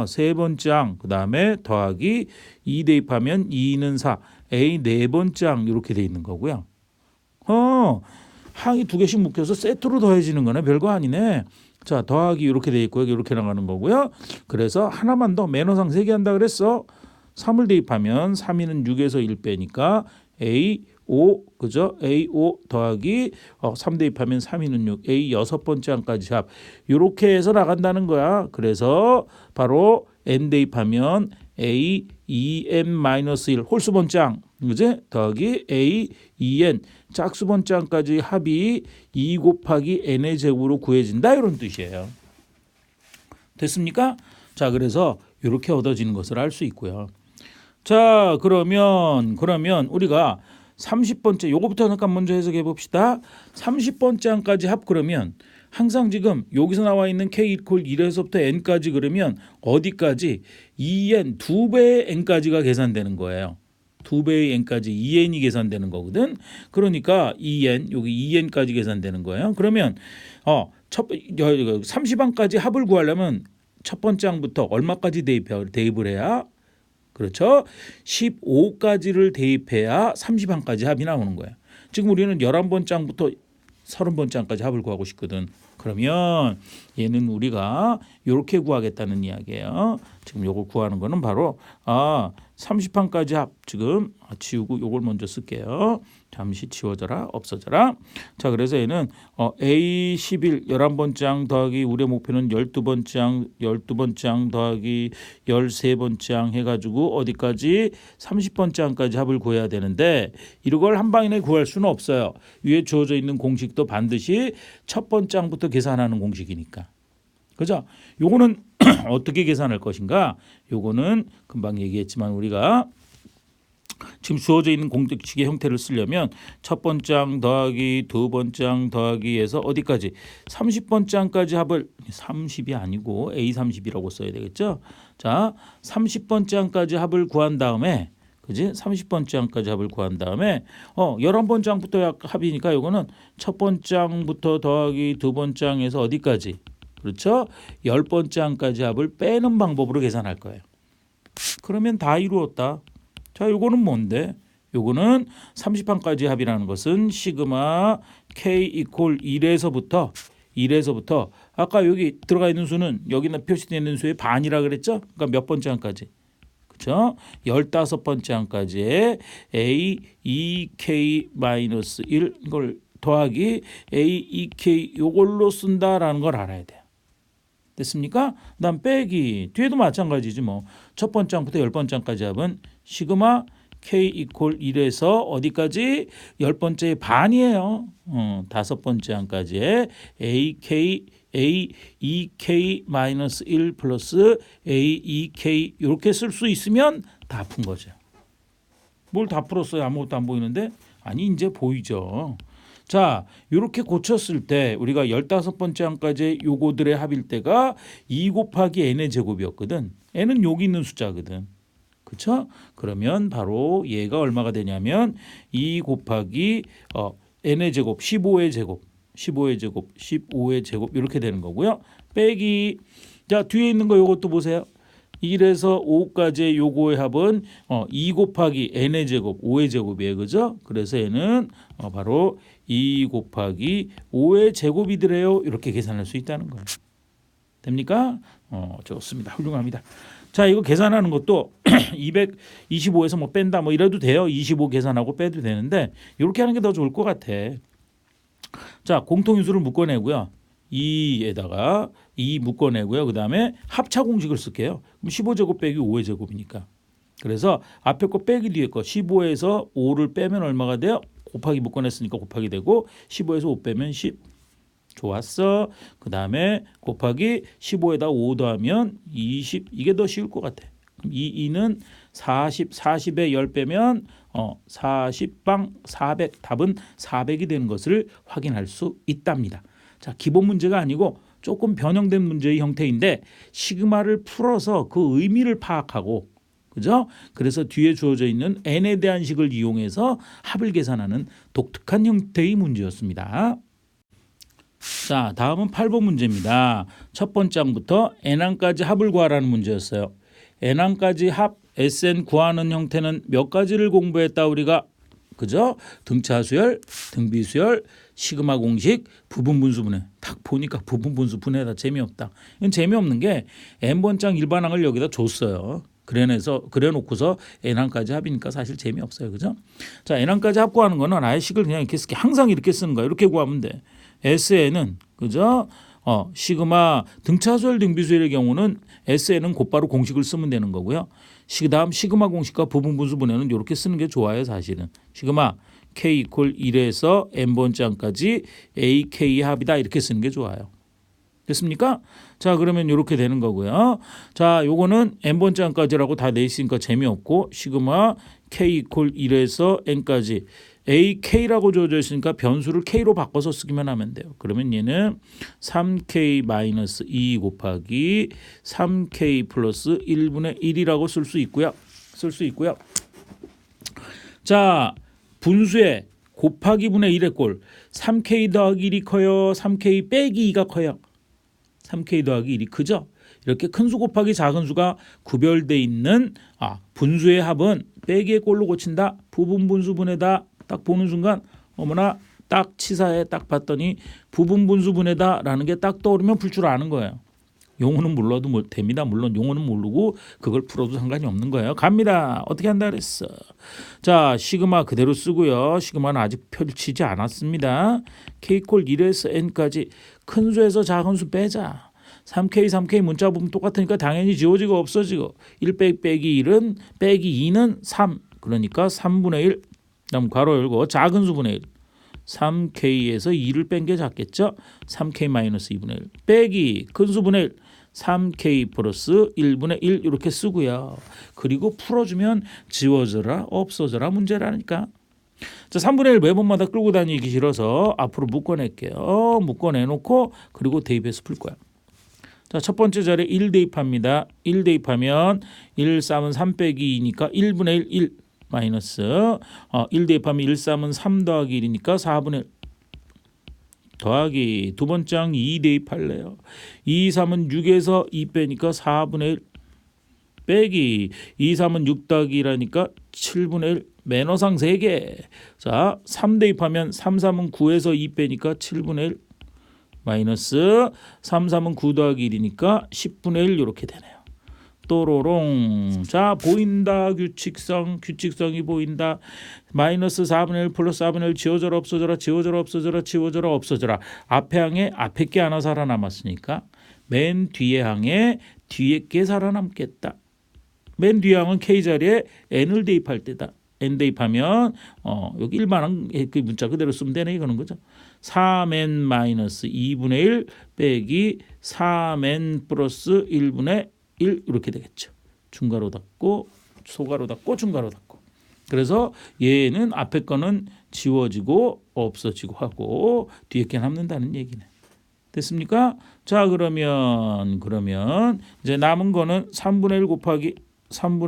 Speaker 1: 세 번째 항, 그 다음에 더하기 2 대입하면 2는 4, A 네 번째 항 이렇게 돼 있는 거고요. 항이 두 개씩 묶여서 세트로 더해지는 거네. 별거 아니네. 자, 더하기 이렇게 돼 있고요. 이렇게 나가는 거고요. 그래서 하나만 더 매너상 3개 한다 그랬어. 3을 대입하면 3이는 6에서 1 빼니까 A5, 그죠? A5 더하기 3 대입하면 3이는 6, A 여섯 번째 항까지 합. 이렇게 해서 나간다는 거야. 그래서 바로 N 대입하면 A 2N-1 홀수 번째 항, 그지? 더하기 A 2N 짝수 번째 항까지 합이 2 곱하기 N의 제곱으로 구해진다, 이런 뜻이에요. 됐습니까? 자, 그래서 이렇게 얻어지는 것을 알 수 있고요. 자, 그러면 우리가 30번째 요거부터 잠깐 먼저 해석해 봅시다. 30번째 항까지 합, 그러면 항상 지금 여기서 나와 있는 K 이퀄 1에서부터 N까지, 그러면 어디까지? 2N, 2배의 N까지가 계산되는 거예요. 2배의 N까지 2N이 계산되는 거거든. 그러니까 2N, 여기 2N까지 계산되는 거예요. 그러면 30항까지 합을 구하려면 첫 번째 항부터 얼마까지 대입을 해야? 그렇죠. 15까지를 대입해야 30항까지 합이 나오는 거예요. 지금 우리는 11번째 항부터 30번째 항까지 합을 구하고 싶거든. 그러면 얘는 우리가 이렇게 구하겠다는 이야기예요. 지금 요걸 구하는 거는 바로 30항까지 합, 지금 지우고 요걸 먼저 쓸게요. 잠시 지워져라, 없어져라. 자, 그래서 얘는 A11 11번째 항 더하기 우리의 목표는 12번째 항 12번째 항 더하기 13번째 항 해가지고 어디까지? 30번째 항까지 합을 구해야 되는데 이걸 한 방에 구할 수는 없어요. 위에 주어져 있는 공식도 반드시 첫 번째 항부터 계산하는 공식이니까. 그죠? 요거는 어떻게 계산할 것인가? 요거는 금방 얘기했지만 우리가 지금 주어져 있는 공식의 형태를 쓰려면 첫 번째 항 더하기 두 번째 항 더하기에서 어디까지? 30번째 항까지 합을 30이 아니고 A30이라고 써야 되겠죠? 자, 30번째 항까지 합을 구한 다음에, 그지? 30번째 항까지 합을 구한 다음에 11번째 항부터 합이니까 요거는 첫 번째 항부터 더하기 두 번째 항에서 어디까지? 그렇죠? 10번째 항까지 합을 빼는 방법으로 계산할 거예요. 그러면 다 이루었다. 자, 요거는 뭔데? 요거는 30항까지 합이라는 것은 시그마 K 이퀄 1에서부터 아까 여기 들어가 있는 수는 여기는 표시되어 있는 수의 반이라 그랬죠? 그러니까 몇 번째 항까지? 그렇죠? 15번째 항까지의 A 2K-1 이걸 더하기 A 2K 요걸로 쓴다라는 걸 알아야 돼요. 됐습니까? 그다음 빼기 뒤에도 마찬가지지 뭐. 첫 번째 항부터 10번째 항까지 합은 시그마 K 이퀄 1에서 어디까지? 10번째의 반이에요. 5번째 항까지의 A 2K-1 플러스 A 2K 이렇게 쓸 수 있으면 다 푼 거죠. 뭘 다 풀었어요? 아무것도 안 보이는데? 아니, 이제 보이죠. 자, 이렇게 고쳤을 때 우리가 15번째 항까지 요거들의 합일 때가 2 곱하기 n의 제곱이었거든. n은 여기 있는 숫자거든. 그렇죠? 그러면 바로 얘가 얼마가 되냐면 2 곱하기 n의 제곱, 15의 제곱, 15의 제곱 이렇게 되는 거고요. 빼기, 자, 뒤에 있는 거 요것도 보세요. 1에서 5까지의 요거의 합은 2 곱하기 n의 제곱, 5의 제곱이에요. 그죠? 그래서 얘는 바로 2 곱하기 5의 제곱이더래요. 이렇게 계산할 수 있다는 거예요. 됩니까? 좋습니다. 훌륭합니다. 자, 이거 계산하는 것도 225에서 뭐 뺀다 뭐 이래도 돼요. 25 계산하고 빼도 되는데 이렇게 하는 게 더 좋을 것 같아. 자, 공통인수를 묶어내고요. 2에다가 2 묶어내고요. 그 다음에 합차 공식을 쓸게요. 그럼 15제곱 빼기 5의 제곱이니까. 그래서 앞에 거 빼기 뒤에 거 15에서 5를 빼면 얼마가 돼요? 곱하기 묶어냈으니까 곱하기 되고 15에서 5 빼면 10. 좋았어. 그 다음에 곱하기 15에다 5 더하면 20. 이게 더 쉬울 것 같아. 그럼 이 2는 40, 40에 10 빼면 40방 400. 답은 400이 되는 것을 확인할 수 있답니다. 자, 기본 문제가 아니고 조금 변형된 문제의 형태인데 시그마를 풀어서 그 의미를 파악하고, 그죠? 그래서 뒤에 주어져 있는 n에 대한 식을 이용해서 합을 계산하는 독특한 형태의 문제였습니다. 자, 다음은 8번 문제입니다. 첫 번째 항부터 n항까지 합을 구하라는 문제였어요. n항까지 합 Sn 구하는 형태는 몇 가지를 공부했다 우리가? 그죠? 등차수열, 등비수열, 시그마 공식, 부분분수분해. 딱 보니까 부분분수 분해다 재미없다. 이건 재미없는 게 n번장 일반항을 여기다 줬어요. 그래놓고서 n항까지 합이니까 사실 재미없어요. 그죠? 자, n항까지 합 구하는 거는 아예 식을 그냥 이렇게 쓸게. 항상 이렇게 쓰는 거야. 이렇게 구하면 돼. SN은 그죠? 시그마 등차수열 등비수열의 경우는 SN은 곧바로 공식을 쓰면 되는 거고요. 그다음 시그마 공식과 부분분수분해는 이렇게 쓰는 게 좋아요. 사실은 시그마 K 이퀄 1에서 n번장까지 AK 합이다 이렇게 쓰는 게 좋아요. 됐습니까? 자, 그러면 이렇게 되는 거고요. 자, 요거는 n번장까지라고 다 돼 있으니까 재미없고 시그마 K 이퀄 1에서 n까지 AK라고 주어져 있으니까 변수를 K로 바꿔서 쓰기만 하면 돼요. 그러면 얘는 3K-2 곱하기 3K 플러스 1분의 1이라고 쓸 수 있고요. 자, 분수에 곱하기 분의 1의 꼴 3K 더하기 1이 커요? 3K 빼기 2가 커요? 3K 더하기 1이 크죠? 이렇게 큰 수 곱하기 작은 수가 구별돼 있는 분수의 합은 빼기의 꼴로 고친다. 부분분수분해다. 딱 보는 순간 어머나 딱 치사해. 딱 봤더니 부분분수분해다라는 게 딱 떠오르면 풀 줄 아는 거예요. 용어는 몰라도 됩니다. 물론 용어는 모르고 그걸 풀어도 상관이 없는 거예요. 갑니다. 어떻게 한다 그랬어. 자, 시그마 그대로 쓰고요. 시그마는 아직 펼치지 않았습니다. K콜 1에서 n까지 큰 수에서 작은 수 빼자. 3K 문자 부분 똑같으니까 당연히 지워지고 없어지고 1 빼기 1은 빼기 2는 3. 그러니까 3분의 1. 다음 괄호 열고 작은 수분의 1. 3K에서 2를 뺀 게 작겠죠. 3K-2분의 1 빼기 큰 수분의 1. 3K 플러스 1분의 1 이렇게 쓰고요. 그리고 풀어주면 지워져라 없어져라 문제라니까. 자, 3분의 1 매번마다 끌고 다니기 싫어서 앞으로 묶어낼게요. 묶어내놓고 그리고 대입해서 풀 거야. 자, 첫 번째 자리에 1 대입합니다. 1 대입하면 1, 3은 3 빼기 2니까 1분의 1 마이너스 1 대입하면 1, 3은 3 더하기 1이니까 4분의 1 더하기 두 번째 항 2 대입할래요. 2, 3은 6에서 2 빼니까 4분의 1 빼기 2, 3은 6 더하기 1하니까 7분의 1 매너상 3개. 자, 3 대입하면 3, 3은 9에서 2 빼니까 7분의 1 마이너스 3, 3은 9 더하기 1이니까 10분의 1 이렇게 되네요. 또로롱. 자, 보인다. 규칙성이 보인다. 마이너스 4분의 1 플러스 4분의 1 지워져라 없어져라 지워져라 없어져라 지워져라 없어져라. 앞에 항에 앞에 게 하나 살아남았으니까 맨 뒤에 항에 뒤에 게 살아남겠다. 맨 뒤에 항은 K 자리에 N을 대입할 때다. N 대입하면 여기 일반항 그 문자 그대로 쓰면 되네 이거는 거죠. 3N 마이너스 2분의 1 빼기 3N 플러스 1분의 1 이렇게 되겠죠. 중괄호 닫고 소괄호 닫고 중괄호 닫고. 그래서 얘는 앞에 거는 지워지고 없어지고 하고 뒤에 게 남는다는 얘기네. 됐습니까? 자, 그러면 이제 남은 거는 3분의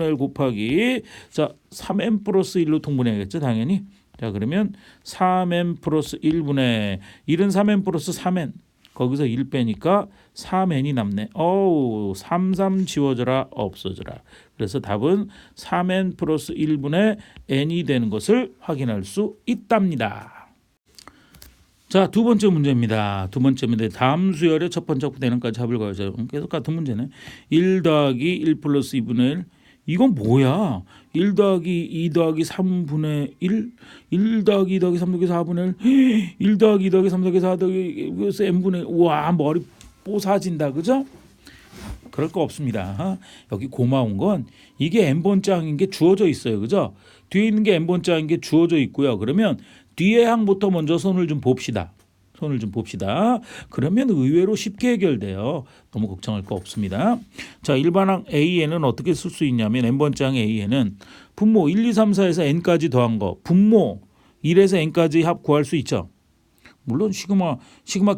Speaker 1: 1 곱하기 자 3n 플러스 1로 통분해야겠죠 당연히. 자, 그러면 3n 플러스 1분의 1은 3n 플러스 3n 거기서 1 빼니까 3n이 남네. 3 지워져라 없어져라. 그래서 답은 3n 플러스 1분의 n이 되는 것을 확인할 수 있답니다. 자, 두 번째 문제입니다. 다음 수열의 첫 번째부터 n까지 합을 구하자. 계속 같은 문제네. 1 더하기 1 플러스 2분의 1 이건 뭐야? 1 더하기 2 더하기 3분의 1, 1 더하기 2 더하기 3 더하기 4분의 1, 1 더하기 2 더하기 3 더하기 4 더하기 그래서 n분의 1. 와, 머리 뽀사진다, 그죠? 그럴 거 없습니다. 여기 고마운 건 이게 n번장인 게 주어져 있어요, 그죠? 뒤에 있는 게 n번장인 게 주어져 있고요. 그러면 뒤에 항부터 먼저 손을 좀 봅시다. 그러면 의외로 쉽게 해결돼요. 너무 걱정할 거 없습니다. 자, 일반항 AN은 어떻게 쓸 수 있냐면 n번장 AN은 분모 1, 2, 3, 4에서 n까지 더한 거 분모 1에서 n까지 합 구할 수 있죠. 물론 시그마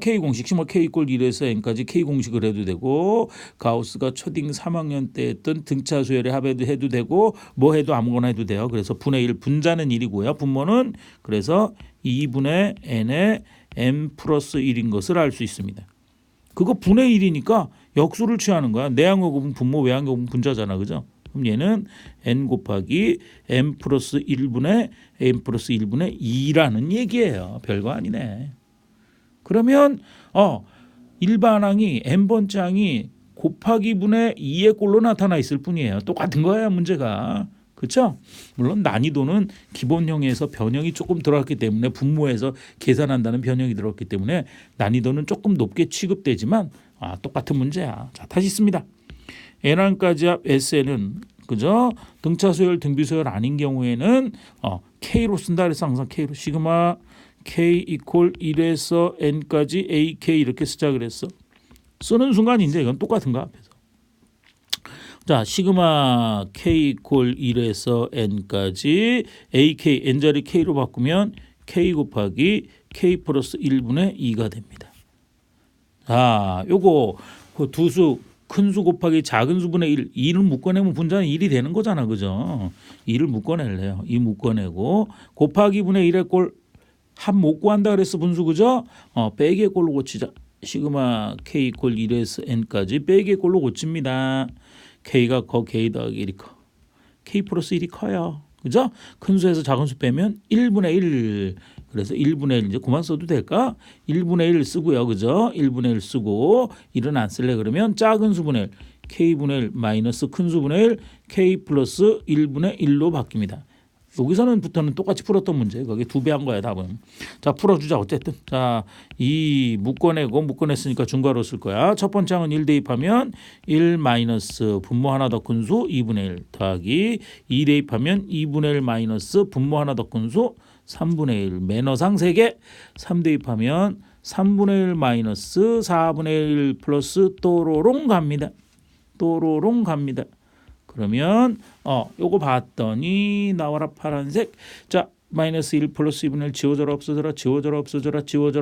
Speaker 1: K 공식, 시그마 K 이꼴 1에서 n까지 K 공식을 해도 되고 가우스가 초딩 3학년 때 했던 등차 수열의 합해도 해도 되고 뭐 해도 아무거나 해도 돼요. 그래서 분의 1 분자는 1이고요. 분모는 그래서 2분의 n의 n 플러스 1인 것을 알 수 있습니다. 그거 분의 1이니까 역수를 취하는 거야. 내항의 분모, 외항의 분자잖아, 그죠? 그럼 얘는 n 곱하기 n 플러스 1분의 n 플러스 1분의 2라는 얘기예요. 별거 아니네. 그러면 일반항이 n번장이 곱하기 분의 2의 꼴로 나타나 있을 뿐이에요. 똑같은 거예요, 문제가. 그렇죠? 물론 난이도는 기본형에서 변형이 조금 들어갔기 때문에 분모에서 계산한다는 변형이 들어갔기 때문에 난이도는 조금 높게 취급되지만 똑같은 문제야. 자, 다시 있습니다. n항까지 합 SN은 그죠? 등차 수열, 등비 수열 아닌 경우에는 K로 쓴다 그래서 항상 K로 시그마 K 이퀄 1에서 n까지 AK 이렇게 쓰자 그랬어. 쓰는 순간 이제 이건 똑같은 거 앞에서. 자, 시그마 K 이퀄 1에서 n까지 AK n자리 K로 바꾸면 K 곱하기 K 플러스 1분의 2가 됩니다. 자, 요거 그 두수 큰 수 곱하기 작은 수분의 1, 2를 묶어내면 분자는 1이 되는 거잖아, 그죠? 2를 묶어낼래요. 2 묶어내고 곱하기 분의 1의 꼴 합 못 구한다 그랬어, 분수, 그죠? 빼기의 꼴로 고치자. 시그마 K 이퀄 1에서 n까지 빼기의 꼴로 고칩니다. K가 커, K 더하기 1이 커. K 플러스 1이 커요. 그죠? 큰 수에서 작은 수 빼면 1분의 1. 그래서 1분의 1 이제 그만 써도 될까? 1분의 1 쓰고요. 그죠? 1분의 1 쓰고 1은 안 쓸래 그러면 작은 수분의 1 K분의 1 마이너스 큰 수분의 1 K 플러스 1분의 1로 바뀝니다. 여기서는부터는 똑같이 풀었던 문제. 거기 2배 한 거야, 답은. 자, 풀어주자. 어쨌든. 자, 이 묶어냈으니까 중괄호 쓸 거야. 첫 번째 항은 1 대입하면 1 마이너스 분모 하나 더 큰 수 2분의 1 더하기 2 대입하면 2분의 1 마이너스 분모 하나 더 큰 수 3분의 1 매너상 3개 3 대입하면 3분의 1 마이너스 4분의 1 플러스 또로롱 갑니다. 그러면 요거 봤더니 나와라 파란색. 자, 마이너스 1 플러스 2분의 1 지워져라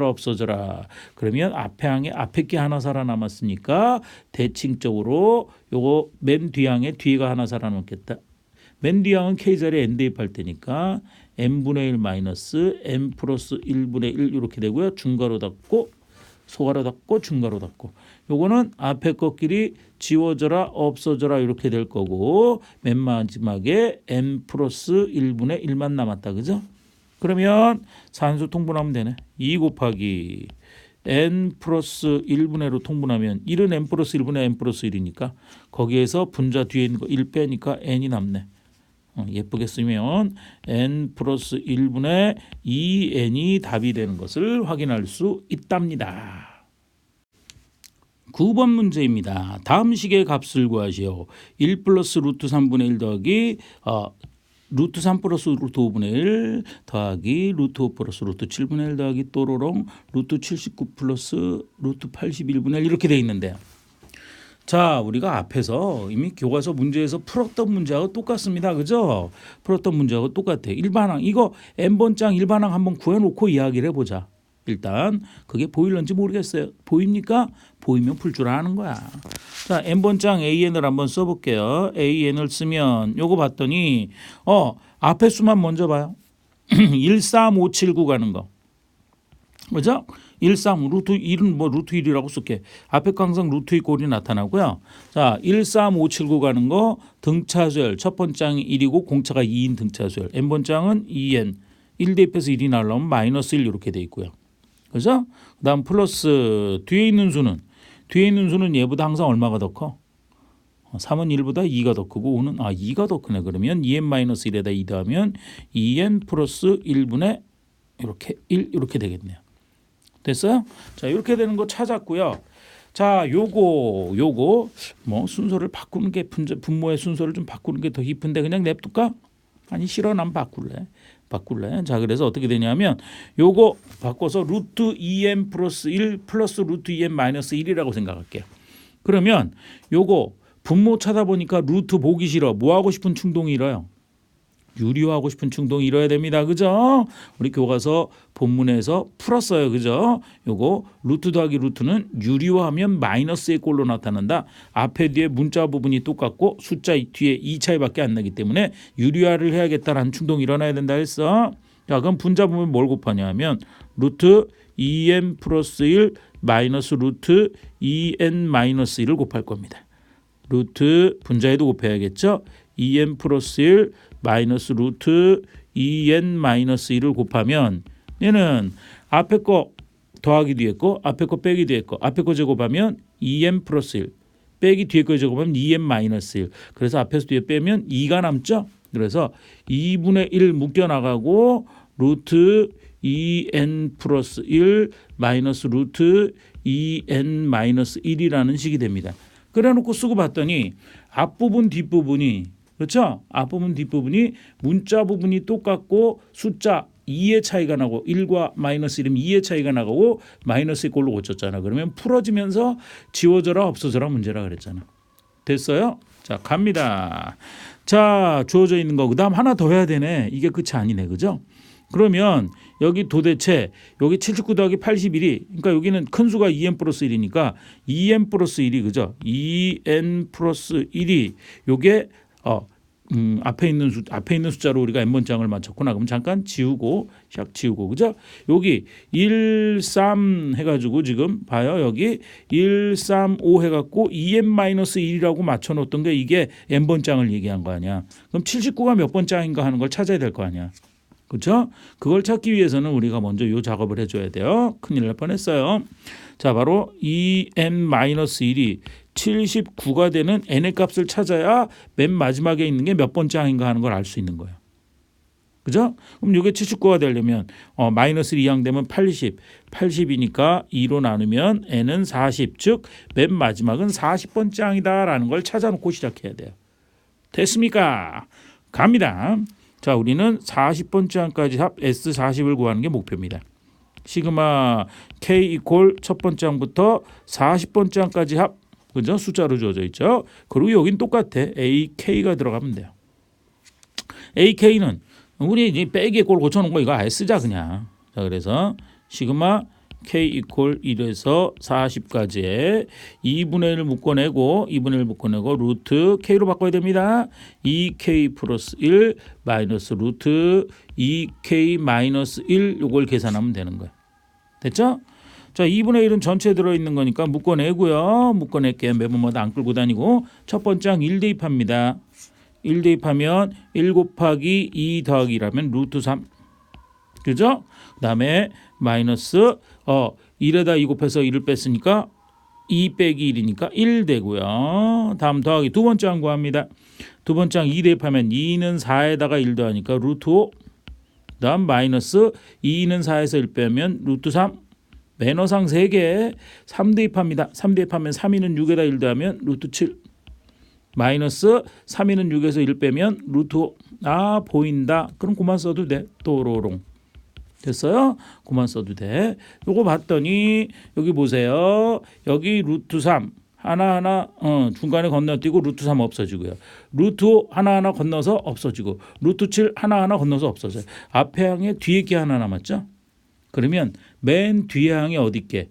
Speaker 1: 없어져라. 그러면 앞에 게 하나 살아남았으니까 대칭적으로 요거 맨 뒤항에 뒤가 하나 살아남겠다. 맨 뒤항은 K자리에 n 대입할 때니까 n분의 1 마이너스 n 플러스 1분의 1 이렇게 되고요. 중괄호 닫고 소괄호 닫고 중괄호 닫고 요거는 앞에 것끼리 지워져라 없어져라 이렇게 될 거고 맨 마지막에 n 플러스 1분의 1만 남았다, 그죠? 그러면 산수 통분하면 되네. 2 곱하기 n 플러스 1분의 1로 통분하면 1은 n 플러스 1분의 n 플러스 1이니까 거기에서 분자 뒤에 있는 거 1 빼니까 n이 남네. 예쁘게 쓰면 n 플러스 1분의 2n이 답이 되는 것을 확인할 수 있답니다. 9번 문제입니다. 다음 식의 값을 구하시오. 1 플러스 루트 3분의 1 더하기 루트 3 플러스 루트 5분의 1 더하기 루트 5 플러스 루트 7분의 1 더하기 또로롱 루트 79 플러스 루트 81분의 1 이렇게 돼 있는데요. 자, 우리가 앞에서 이미 교과서 문제에서 풀었던 문제하고 똑같습니다. 그죠? 풀었던 문제하고 똑같아요. 일반항 이거 n번장 일반항 한번 구해놓고 이야기를 해보자. 일단 그게 보일런지 모르겠어요. 보입니까? 보이면 풀 줄 아는 거야. 자, n번장 AN을 한번 써볼게요. AN을 쓰면 요거 봤더니 앞에 수만 먼저 봐요. 13579 가는 거. 그죠? 13 루트 1은 뭐 루트 1이라고 쓸게. 앞에 거 항상 루트 2 꼴이 나타나고요. 자, 13579 가는 거 등차수열 첫 번장이 1이고 공차가 2인 등차수열. n번장은 2n 1 대입해서 1이 나오려면 마이너스 1 이렇게 돼 있고요. 그죠? 그다음 플러스 뒤에 있는 수는 얘보다 항상 얼마가 더 커? 3은 1보다 2가 더 크고 5는 2가 더 크네. 그러면 2n-1에다 2 더하면 2n 플러스 1분의 이렇게 1 이렇게 되겠네요. 됐어요? 자, 이렇게 되는 거 찾았고요. 자, 요거 뭐 순서를 바꾸는 게 분모의 순서를 좀 바꾸는 게 더 깊은데 그냥 냅둘까? 아니 싫어, 난 바꿀래. 자, 그래서 어떻게 되냐면 요거 바꿔서 루트 2n 플러스 1 플러스 루트 2n 마이너스 1이라고 생각할게요. 그러면 요거 분모 찾아보니까 루트 보기 싫어. 뭐 하고 싶은 충동이 일어요? 유리화하고 싶은 충동이 일어야 됩니다. 그죠? 우리 교과서 본문에서 풀었어요. 그죠? 요거 루트 더하기 루트는 유리화하면 마이너스의 꼴로 나타난다. 앞에 뒤에 문자 부분이 똑같고 숫자 뒤에 2 차이밖에 안 나기 때문에 유리화를 해야겠다라는 충동이 일어나야 된다 했어. 자, 그럼 분자 부분 뭘 곱하냐 하면 루트 2n 플러스 1 마이너스 루트 2n 마이너스 1을 곱할 겁니다. 루트 분자에도 곱해야겠죠. 2n 플러스 1 마이너스 루트 2n 마이너스 1을 곱하면 얘는 앞에 거 더하기 뒤에 거, 앞에 거 빼기 뒤에 거, 앞에 거 제곱하면 2n 플러스 1 빼기 뒤에 거 제곱하면 2n 마이너스 1. 그래서 앞에서 뒤에 빼면 2가 남죠. 그래서 2분의 1 묶여나가고 루트 2n 플러스 1 마이너스 루트 2n 마이너스 1이라는 식이 됩니다. 그래놓고 쓰고 봤더니 앞부분 뒷부분이 그렇죠? 앞부분 뒷부분이 문자 부분이 똑같고 숫자 2의 차이가 나고 1과 마이너스 1이면 2의 차이가 나고 마이너스의 꼴로 고쳤잖아. 그러면 풀어지면서 지워져라 없어져라 문제라 그랬잖아. 됐어요? 자, 갑니다. 자, 주어져 있는 거 그다음 하나 더 해야 되네. 이게 끝이 아니네. 그죠? 그러면 여기 도대체 여기 79 더하기 81이 그러니까 여기는 큰 수가 2n 플러스 1이니까 2n 플러스 1이 그죠? 2n 플러스 1이 요게 앞에 있는 숫자로 우리가 n번장을 맞췄구나. 그럼 잠깐 지우고 샥 지우고 그죠? 여기 1, 3 해가지고 지금 봐요. 여기 1, 3, 5 해갖고 2n-1이라고 맞춰놓던 게 이게 n번장을 얘기한 거 아니야. 그럼 79가 몇 번장인가 하는 걸 찾아야 될 거 아니야. 그렇죠? 그걸 찾기 위해서는 우리가 먼저 이 작업을 해줘야 돼요. 큰일 날 뻔했어요. 자, 바로 2n-1이 79가 되는 n의 값을 찾아야 맨 마지막에 있는 게 몇 번째 항인가 하는 걸 알 수 있는 거예요. 그죠? 그럼 이게 79가 되려면 마이너스 2항 되면 80, 80이니까 2로 나누면 n은 40, 즉 맨 마지막은 40번째 항이다라는 걸 찾아놓고 시작해야 돼요. 됐습니까? 갑니다. 자, 우리는 40번째 항까지 합 S40을 구하는 게 목표입니다. 시그마 K 이퀄 첫 번째 항부터 40번째 항까지 합 그죠? 숫자로 주어져 있죠. 그리고 여긴 똑같아. AK가 들어가면 돼요. AK는 우리 이제 빼기의 꼴 고쳐놓은 거 이거 아예 쓰자 그냥. 자, 그래서 시그마 K 이퀄 1에서 40까지에 2분의 1을 묶어내고 루트 K로 바꿔야 됩니다. 2K 플러스 1 마이너스 루트 2K 마이너스 1 요걸 계산하면 되는 거예요. 됐죠? 자, 2분의 1은 전체 들어있는 거니까 묶어내고요. 묶어낼게요. 매번마다 안 끌고 다니고 첫 번째 항 1 대입합니다. 1 대입하면 1 곱하기 2 더하기 1하면 루트 3. 그죠? 그 다음에 마이너스 1에다 2 곱해서 1을 뺐으니까 2 빼기 1이니까 1 되고요. 다음 더하기 두 번째 항 구합니다. 두 번째 항 2 대입하면 2는 4에다가 1 더하니까 루트 5. 그 다음 마이너스 2는 4에서 1 빼면 루트 3. 매너상 3개 3 대입합니다. 3 대입하면 3이는 6에다 1 더하면 루트 7. 마이너스 3이는 6에서 1 빼면 루트 5. 보인다. 그럼 그만 써도 돼. 또로롱. 됐어요? 그만 써도 돼. 요거 봤더니 여기 보세요. 여기 루트 3 하나하나 중간에 건너뛰고 루트 3 없어지고요. 루트 5 하나하나 건너서 없어지고 루트 7 하나하나 건너서 없어져요. 앞에 항에 뒤에 게 하나 남았죠? 그러면 맨 뒤에 항이 어디 게?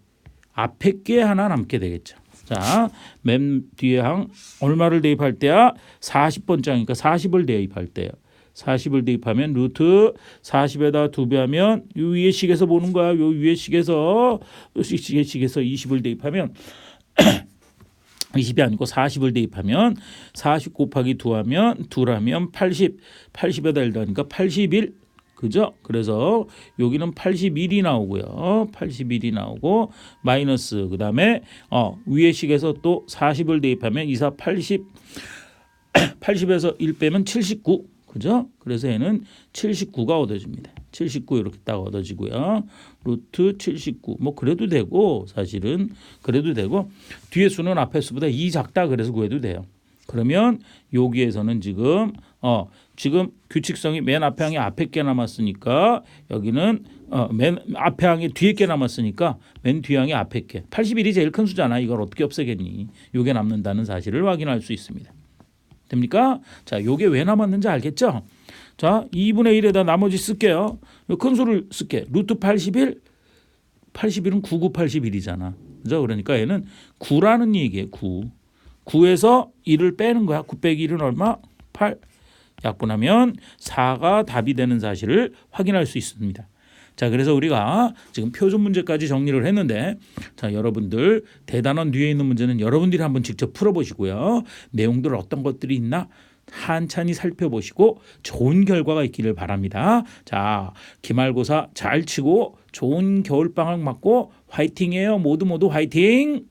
Speaker 1: 앞에 게 하나 남게 되겠죠. 자, 맨 뒤에 항 얼마를 대입할 때야? 40번째 항이니까 40을 대입할 때요. 40을 대입하면 루트 40에다 2배 하면 요 위에 식에서 보는 거야. 요 위에 식에서 20을 대입하면 20이 아니고 40을 대입하면 40 곱하기 2하면 2라면 80. 80에다 1 더하니까 81. 그죠? 그래서 여기는 81이 나오고요. 81이 나오고 마이너스 그다음에 위에 식에서 또 40을 대입하면 2, 4, 80 80에서 1 빼면 79. 그죠? 그래서 얘는 79가 얻어집니다. 79 이렇게 딱 얻어지고요. 루트 79. 뭐 그래도 되고 사실은 그래도 되고 뒤에 수는 앞에 수보다 2 작다 그래서 구해도 돼요. 그러면 여기에서는 지금 규칙성이 맨 앞에 항이 앞에 게 남았으니까 여기는 맨 앞에 항이 뒤에 게 남았으니까 맨 뒤 항이 앞에 게 81이 제일 큰 수잖아. 이걸 어떻게 없애겠니? 요게 남는다는 사실을 확인할 수 있습니다. 됩니까? 자, 요게 왜 남았는지 알겠죠? 자, 2분의 1에다 나머지 쓸게요. 큰 수를 쓸게. 루트 81. 81은 9981이잖아. 그죠? 그러니까 얘는 9라는 얘기예요. 9. 9에서 1을 빼는 거야. 9 빼기 1은 얼마? 8. 약분하면 4가 답이 되는 사실을 확인할 수 있습니다. 자, 그래서 우리가 지금 표준 문제까지 정리를 했는데 자, 여러분들 대단원 뒤에 있는 문제는 여러분들이 한번 직접 풀어보시고요. 내용들 어떤 것들이 있나 한찬히 살펴보시고 좋은 결과가 있기를 바랍니다. 자, 기말고사 잘 치고 좋은 겨울방학 맞고 화이팅이에요. 모두 화이팅!